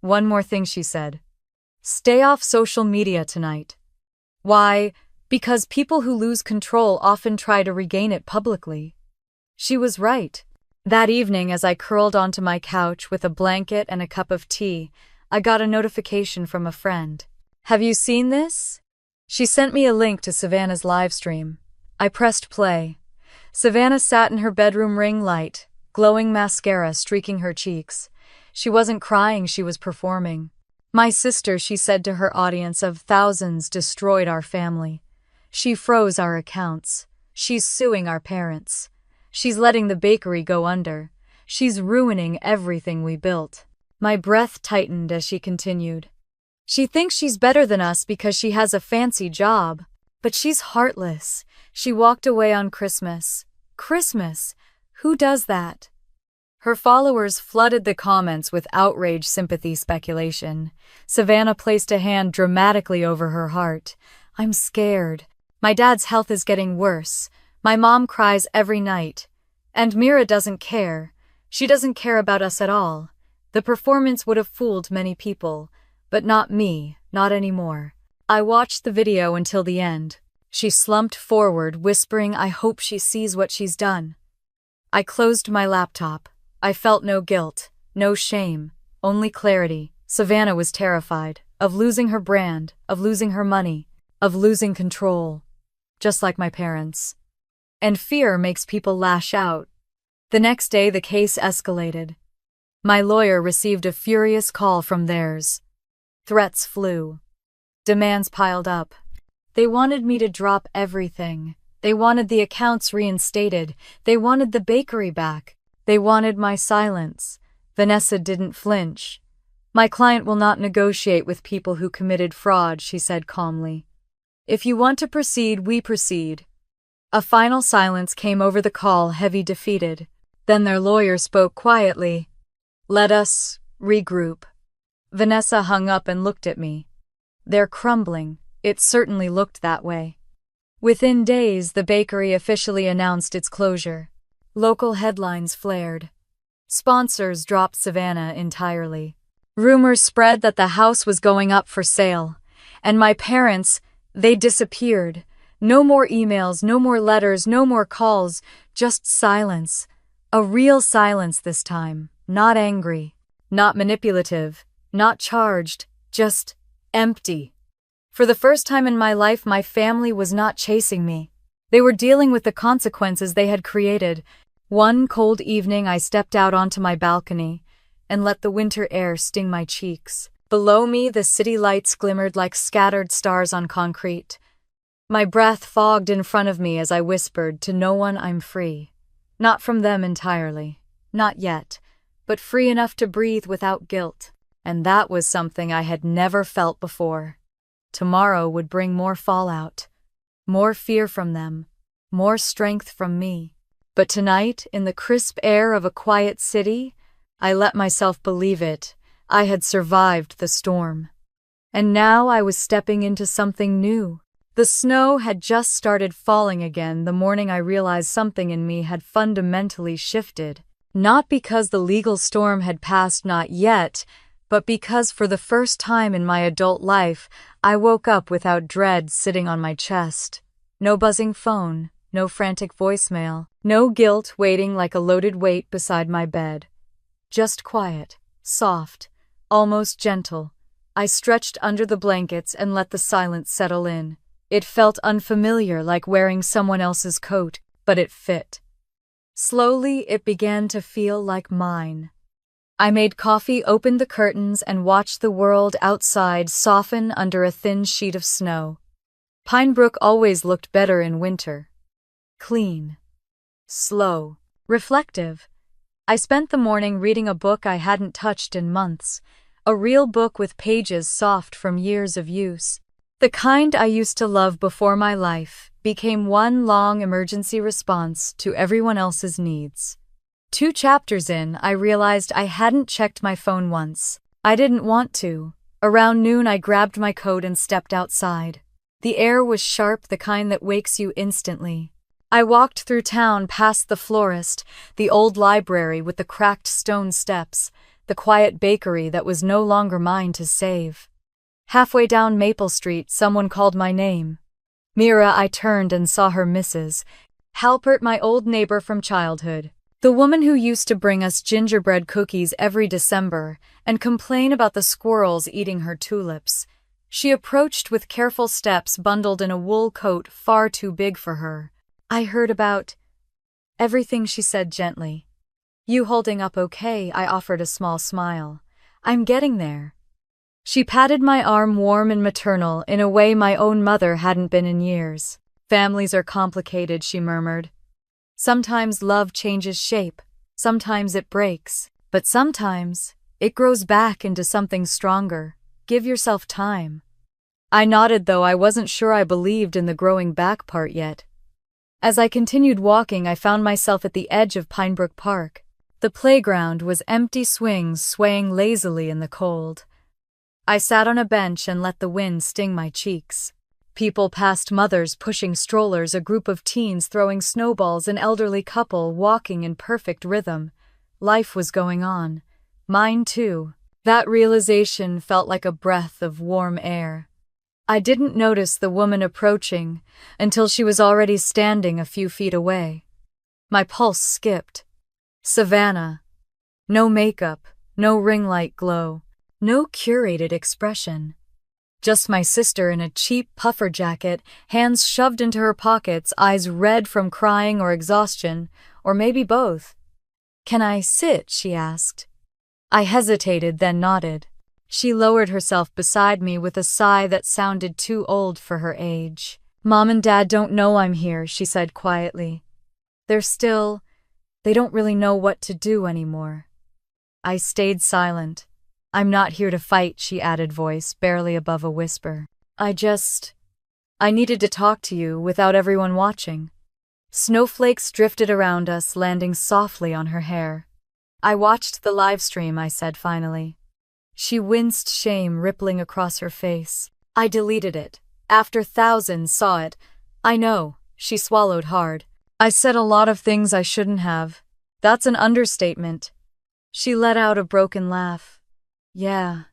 A: "One more thing," she said. "Stay off social media tonight." Why? Because people who lose control often try to regain it publicly. She was right. That evening, as I curled onto my couch with a blanket and a cup of tea, I got a notification from a friend. "Have you seen this?" She sent me a link to Savannah's livestream. I pressed play. Savannah sat in her bedroom ring light, glowing mascara streaking her cheeks. She wasn't crying, she was performing. "My sister," she said to her audience of thousands, "destroyed our family. She froze our accounts. She's suing our parents. She's letting the bakery go under. She's ruining everything we built." My breath tightened as she continued. "She thinks she's better than us because she has a fancy job. But she's heartless. She walked away on Christmas. Christmas? Who does that?" Her followers flooded the comments with outrage, sympathy, speculation. Savannah placed a hand dramatically over her heart. "I'm scared. My dad's health is getting worse. My mom cries every night. And Mira doesn't care. She doesn't care about us at all. The performance would have fooled many people, but not me, not anymore." I watched the video until the end. She slumped forward, whispering, "I hope she sees what she's done." I closed my laptop. I felt no guilt, no shame, only clarity. Savannah was terrified of losing her brand, of losing her money, of losing control, just like my parents. And fear makes people lash out. The next day, the case escalated. My lawyer received a furious call from theirs. Threats flew. Demands piled up. They wanted me to drop everything. They wanted the accounts reinstated. They wanted the bakery back. They wanted my silence. Vanessa didn't flinch. "My client will not negotiate with people who committed fraud," she said calmly. "If you want to proceed, we proceed." A final silence came over the call, heavy, defeated. Then their lawyer spoke quietly. "Let us regroup." Vanessa hung up and looked at me. "They're crumbling." It certainly looked that way. Within days, the bakery officially announced its closure. Local headlines flared. Sponsors dropped Savannah entirely. Rumors spread that the house was going up for sale. And my parents, they disappeared. No more emails, no more letters, no more calls, just silence. A real silence this time. Not angry, not manipulative, not charged, just empty. For the first time in my life, my family was not chasing me. They were dealing with the consequences they had created. One cold evening, I stepped out onto my balcony and let the winter air sting my cheeks. Below me, the city lights glimmered like scattered stars on concrete. My breath fogged in front of me as I whispered to no one, "I'm free." Not from them entirely. Not yet. But free enough to breathe without guilt. And that was something I had never felt before. Tomorrow would bring more fallout. More fear from them. More strength from me. But tonight, in the crisp air of a quiet city, I let myself believe it. I had survived the storm. And now I was stepping into something new. The snow had just started falling again the morning I realized something in me had fundamentally shifted. Not because the legal storm had passed, not yet, but because for the first time in my adult life, I woke up without dread sitting on my chest. No buzzing phone, no frantic voicemail, no guilt waiting like a loaded weight beside my bed. Just quiet, soft, almost gentle. I stretched under the blankets and let the silence settle in. It felt unfamiliar, like wearing someone else's coat, but it fit. Slowly, it began to feel like mine. I made coffee, opened the curtains, and watched the world outside soften under a thin sheet of snow. Pinebrook always looked better in winter. Clean. Slow. Reflective. I spent the morning reading a book I hadn't touched in months. A real book with pages soft from years of use. The kind I used to love before my life became one long emergency response to everyone else's needs. 2 chapters in, I realized I hadn't checked my phone once. I didn't want to. Around noon, I grabbed my coat and stepped outside. The air was sharp, the kind that wakes you instantly. I walked through town past the florist, the old library with the cracked stone steps, the quiet bakery that was no longer mine to save. Halfway down Maple Street, someone called my name. Mira. I turned and saw her Mrs. Halpert, my old neighbor from childhood. The woman who used to bring us gingerbread cookies every December and complain about the squirrels eating her tulips. She approached with careful steps, bundled in a wool coat far too big for her. I heard about everything, she said gently. You holding up okay? I offered a small smile. I'm getting there. She patted my arm, warm and maternal, in a way my own mother hadn't been in years. Families are complicated, she murmured. Sometimes love changes shape, sometimes it breaks, but sometimes it grows back into something stronger. Give yourself time. I nodded, though I wasn't sure I believed in the growing back part yet. As I continued walking, I found myself at the edge of Pinebrook Park. The playground was empty, swings swaying lazily in the cold. I sat on a bench and let the wind sting my cheeks. People passed, mothers pushing strollers, a group of teens throwing snowballs, an elderly couple walking in perfect rhythm. Life was going on. Mine too. That realization felt like a breath of warm air. I didn't notice the woman approaching until she was already standing a few feet away. My pulse skipped. Savannah. No makeup, no ring light glow. No curated expression. Just my sister in a cheap puffer jacket, hands shoved into her pockets, eyes red from crying or exhaustion, or maybe both. Can I sit? She asked. I hesitated, then nodded. She lowered herself beside me with a sigh that sounded too old for her age. Mom and Dad don't know I'm here, she said quietly. They don't really know what to do anymore. I stayed silent. I'm not here to fight, she added, voice barely above a whisper. I needed to talk to you without everyone watching. Snowflakes drifted around us, landing softly on her hair. I watched the live stream, I said finally. She winced, shame rippling across her face. I deleted it. After thousands saw it. I know, she swallowed hard. I said a lot of things I shouldn't have. That's an understatement. She let out a broken laugh. Yeah.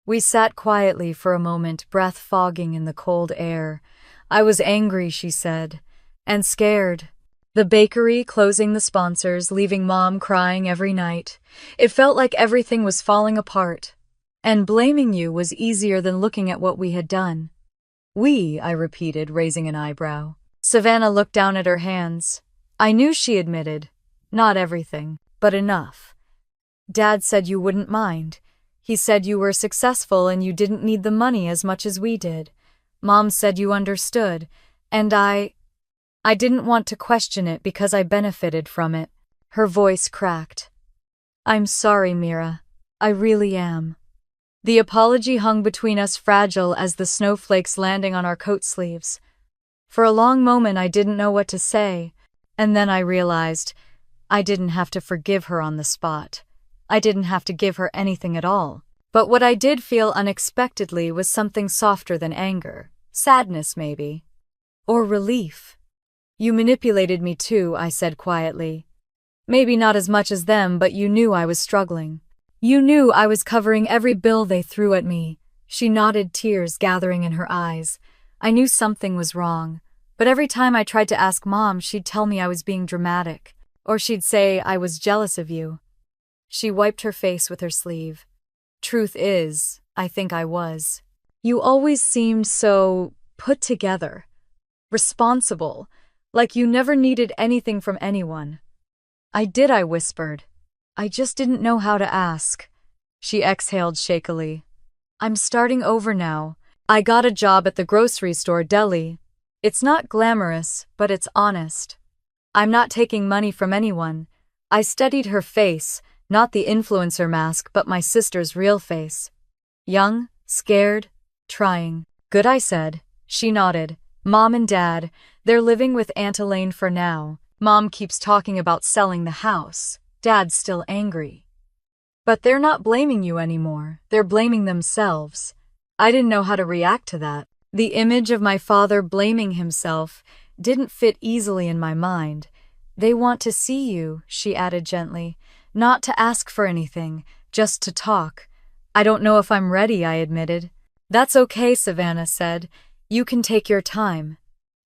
A: We sat quietly for a moment, breath fogging in the cold air. I was angry, she said, and scared. The bakery closing, the sponsors, leaving Mom crying every night. It felt like everything was falling apart. And blaming you was easier than looking at what we had done. We, I repeated, raising an eyebrow. Savannah looked down at her hands. I knew, she admitted. Not everything, but enough. Dad said you wouldn't mind. He said you were successful and you didn't need the money as much as we did. Mom said you understood, and I didn't want to question it because I benefited from it. Her voice cracked. I'm sorry, Mira. I really am. The apology hung between us, fragile as the snowflakes landing on our coat sleeves. For a long moment I didn't know what to say, and then I realized I didn't have to forgive her on the spot. I didn't have to give her anything at all. But what I did feel unexpectedly was something softer than anger. Sadness, maybe. Or relief. You manipulated me too, I said quietly. Maybe not as much as them, but you knew I was struggling. You knew I was covering every bill they threw at me. She nodded, tears gathering in her eyes. I knew something was wrong, but every time I tried to ask Mom, she'd tell me I was being dramatic, or she'd say I was jealous of you. She wiped her face with her sleeve. Truth is, I think I was. You always seemed so put together, responsible, like you never needed anything from anyone. I did, I whispered. I just didn't know how to ask. She exhaled shakily. I'm starting over now. I got a job at the grocery store deli. It's not glamorous, but it's honest. I'm not taking money from anyone. I studied her face. Not the influencer mask, but my sister's real face. Young, scared, trying. Good, I said. She nodded. Mom and Dad, they're living with Aunt Elaine for now. Mom keeps talking about selling the house. Dad's still angry. But they're not blaming you anymore. They're blaming themselves. I didn't know how to react to that. The image of my father blaming himself didn't fit easily in my mind. They want to see you, she added gently. Not to ask for anything, just to talk. I don't know if I'm ready, I admitted. That's okay, Savannah said. You can take your time.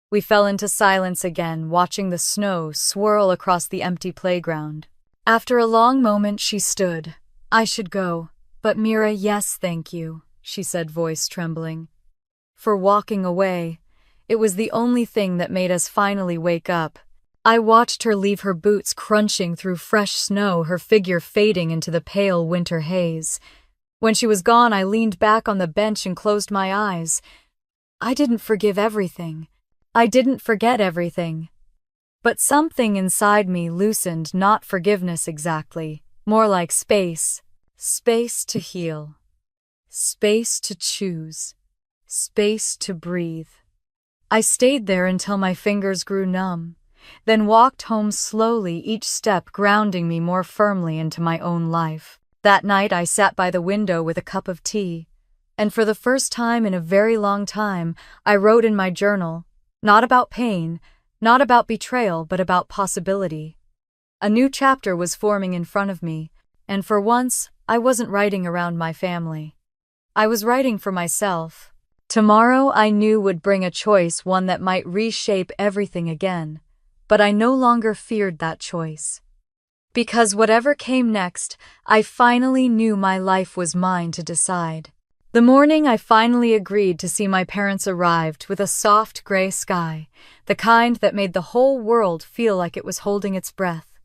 A: We fell into silence again, watching the snow swirl across the empty playground. After a long moment, she stood. I should go. But Mira, yes, thank you, she said, voice trembling. For walking away. It was the only thing that made us finally wake up. I watched her leave, her boots crunching through fresh snow, her figure fading into the pale winter haze. When she was gone, I leaned back on the bench and closed my eyes. I didn't forgive everything. I didn't forget everything. But something inside me loosened, not forgiveness exactly, more like space. Space to heal. Space to choose. Space to breathe. I stayed there until my fingers grew numb, then walked home slowly, each step grounding me more firmly into my own life. That night I sat by the window with a cup of tea, and for the first time in a very long time, I wrote in my journal, not about pain, not about betrayal, but about possibility. A new chapter was forming in front of me, and for once, I wasn't writing around my family. I was writing for myself. Tomorrow, I knew, would bring a choice, one that might reshape everything again. But I no longer feared that choice. Because whatever came next, I finally knew my life was mine to decide. The morning I finally agreed to see my parents arrived with a soft gray sky, the kind that made the whole world feel like it was holding its breath.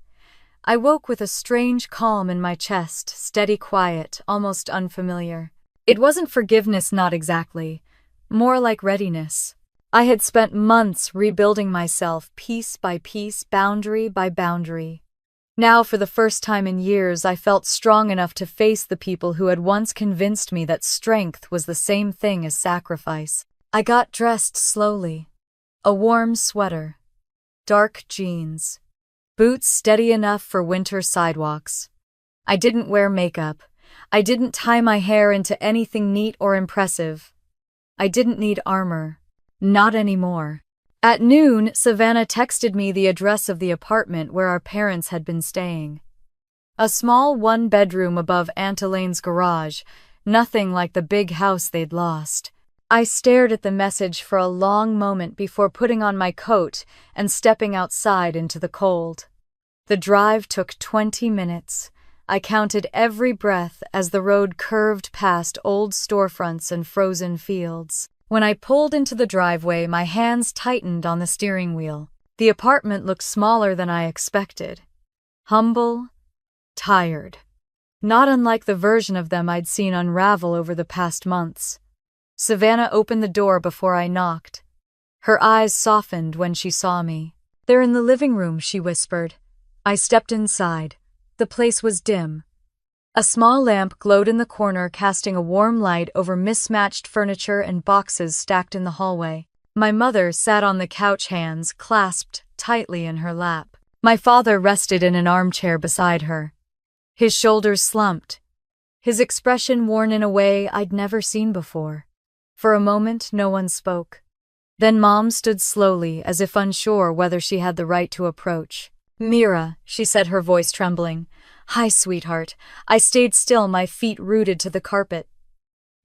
A: I woke with a strange calm in my chest, steady quiet, almost unfamiliar. It wasn't forgiveness, not exactly. More like readiness. I had spent months rebuilding myself piece by piece, boundary by boundary. Now, for the first time in years, I felt strong enough to face the people who had once convinced me that strength was the same thing as sacrifice. I got dressed slowly. A warm sweater. Dark jeans. Boots steady enough for winter sidewalks. I didn't wear makeup. I didn't tie my hair into anything neat or impressive. I didn't need armor. Not anymore. At noon, Savannah texted me the address of the apartment where our parents had been staying. A small one-bedroom above Aunt Elaine's garage, nothing like the big house they'd lost. I stared at the message for a long moment before putting on my coat and stepping outside into the cold. The drive took 20 minutes. I counted every breath as the road curved past old storefronts and frozen fields. When I pulled into the driveway, my hands tightened on the steering wheel. The apartment looked smaller than I expected. Humble, tired. Not unlike the version of them I'd seen unravel over the past months. Savannah opened the door before I knocked. Her eyes softened when she saw me. "They're in the living room," she whispered. I stepped inside. The place was dim. A small lamp glowed in the corner, casting a warm light over mismatched furniture and boxes stacked in the hallway. My mother sat on the couch, hands clasped tightly in her lap. My father rested in an armchair beside her. His shoulders slumped, his expression worn in a way I'd never seen before. For a moment, no one spoke. Then Mom stood slowly, as if unsure whether she had the right to approach. "Mira," she said, her voice trembling. "Hi, sweetheart." I stayed still, my feet rooted to the carpet.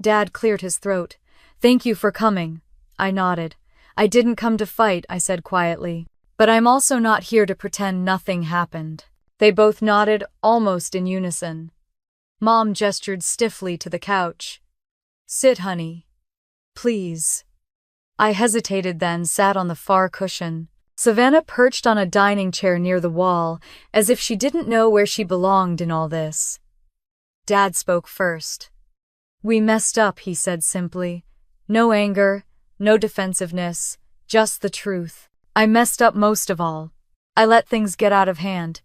A: Dad cleared his throat. "Thank you for coming." I nodded. "I didn't come to fight," I said quietly. "But I'm also not here to pretend nothing happened." They both nodded, almost in unison. Mom gestured stiffly to the couch. "Sit, honey. Please." I hesitated, then sat on the far cushion. Savannah perched on a dining chair near the wall, as if she didn't know where she belonged in all this. Dad spoke first. "We messed up," he said simply. No anger, no defensiveness, just the truth. "I messed up most of all. I let things get out of hand.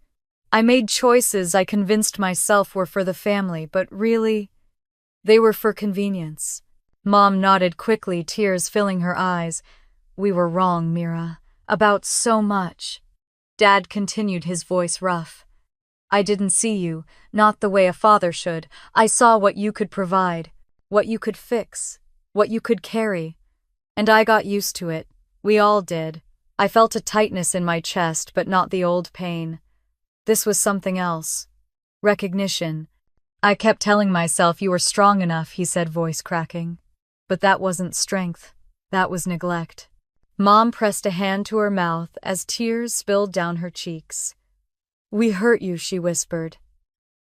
A: I made choices I convinced myself were for the family, but really, they were for convenience." Mom nodded quickly, tears filling her eyes. "We were wrong, Mira. About so much." Dad continued, his voice rough. "I didn't see you, not the way a father should. I saw what you could provide, what you could fix, what you could carry. And I got used to it. We all did. I felt a tightness in my chest, but not the old pain. This was something else. Recognition. I kept telling myself you were strong enough," he said, voice cracking. But that wasn't strength. That was neglect. Mom pressed a hand to her mouth as tears spilled down her cheeks. "We hurt you," she whispered.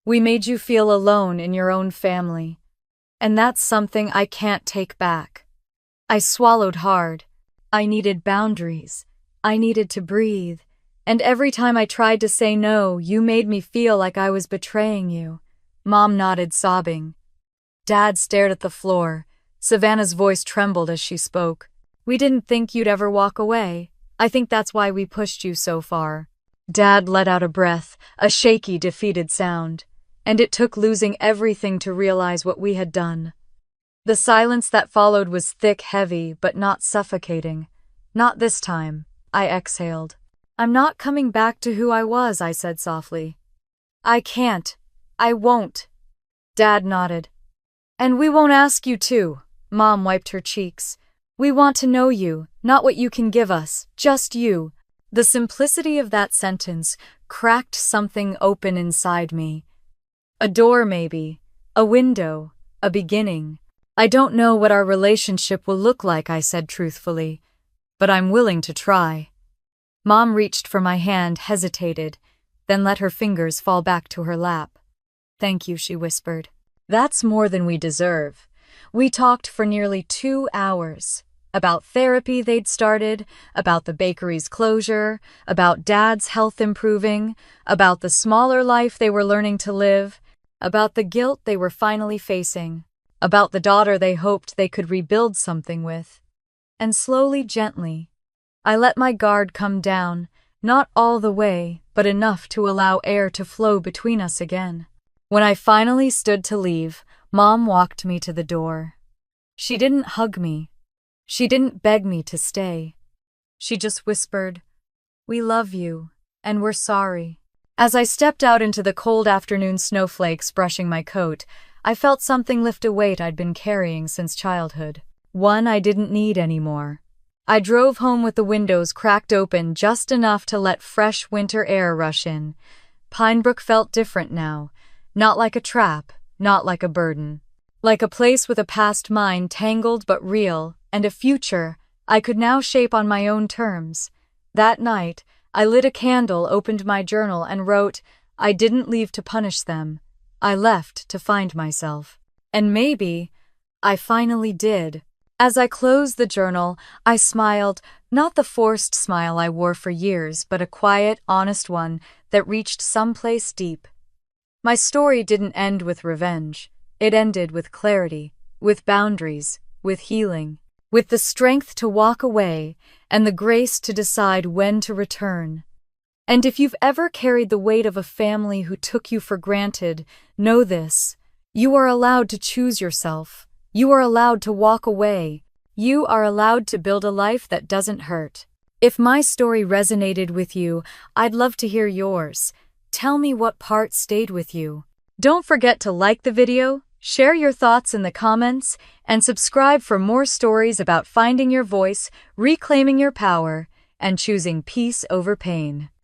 A: "We made you feel alone in your own family. And that's something I can't take back." I swallowed hard. I needed boundaries. I needed to breathe. And every time I tried to say no, you made me feel like I was betraying you. Mom nodded, sobbing. Dad stared at the floor. Savannah's voice trembled as she spoke. "We didn't think you'd ever walk away. I think that's why we pushed you so far." Dad let out a breath, a shaky, defeated sound. And it took losing everything to realize what we had done. The silence that followed was thick, heavy, but not suffocating. "Not this time," I exhaled. "I'm not coming back to who I was," I said softly. "I can't. I won't." Dad nodded. "And we won't ask you to." Mom wiped her cheeks. "We want to know you, not what you can give us, just you." The simplicity of that sentence cracked something open inside me. A door, maybe. A window. A beginning. "I don't know what our relationship will look like," I said truthfully. "But I'm willing to try." Mom reached for my hand, hesitated, then let her fingers fall back to her lap. "Thank you," she whispered. "That's more than we deserve." We talked for nearly 2 hours. About therapy they'd started, about the bakery's closure, about Dad's health improving, about the smaller life they were learning to live, about the guilt they were finally facing, about the daughter they hoped they could rebuild something with. And slowly, gently, I let my guard come down, not all the way, but enough to allow air to flow between us again. When I finally stood to leave, Mom walked me to the door. She didn't hug me. She didn't beg me to stay. She just whispered, "We love you, and we're sorry." As I stepped out into the cold afternoon snowflakes brushing my coat, I felt something lift a weight I'd been carrying since childhood. One I didn't need anymore. I drove home with the windows cracked open just enough to let fresh winter air rush in. Pinebrook felt different now. Not like a trap, not like a burden. Like a place with a past mine tangled but real, and a future I could now shape on my own terms. That night, I lit a candle, opened my journal, and wrote, "I didn't leave to punish them. I left to find myself." And maybe I finally did. As I closed the journal, I smiled, not the forced smile I wore for years, but a quiet, honest one that reached someplace deep. My story didn't end with revenge. It ended with clarity, with boundaries, with healing, with the strength to walk away and the grace to decide when to return. And if you've ever carried the weight of a family who took you for granted, know this: you are allowed to choose yourself. You are allowed to walk away. You are allowed to build a life that doesn't hurt. If my story resonated with you, I'd love to hear yours. Tell me what part stayed with you. Don't forget to like the video, share your thoughts in the comments, and subscribe for more stories about finding your voice, reclaiming your power, and choosing peace over pain.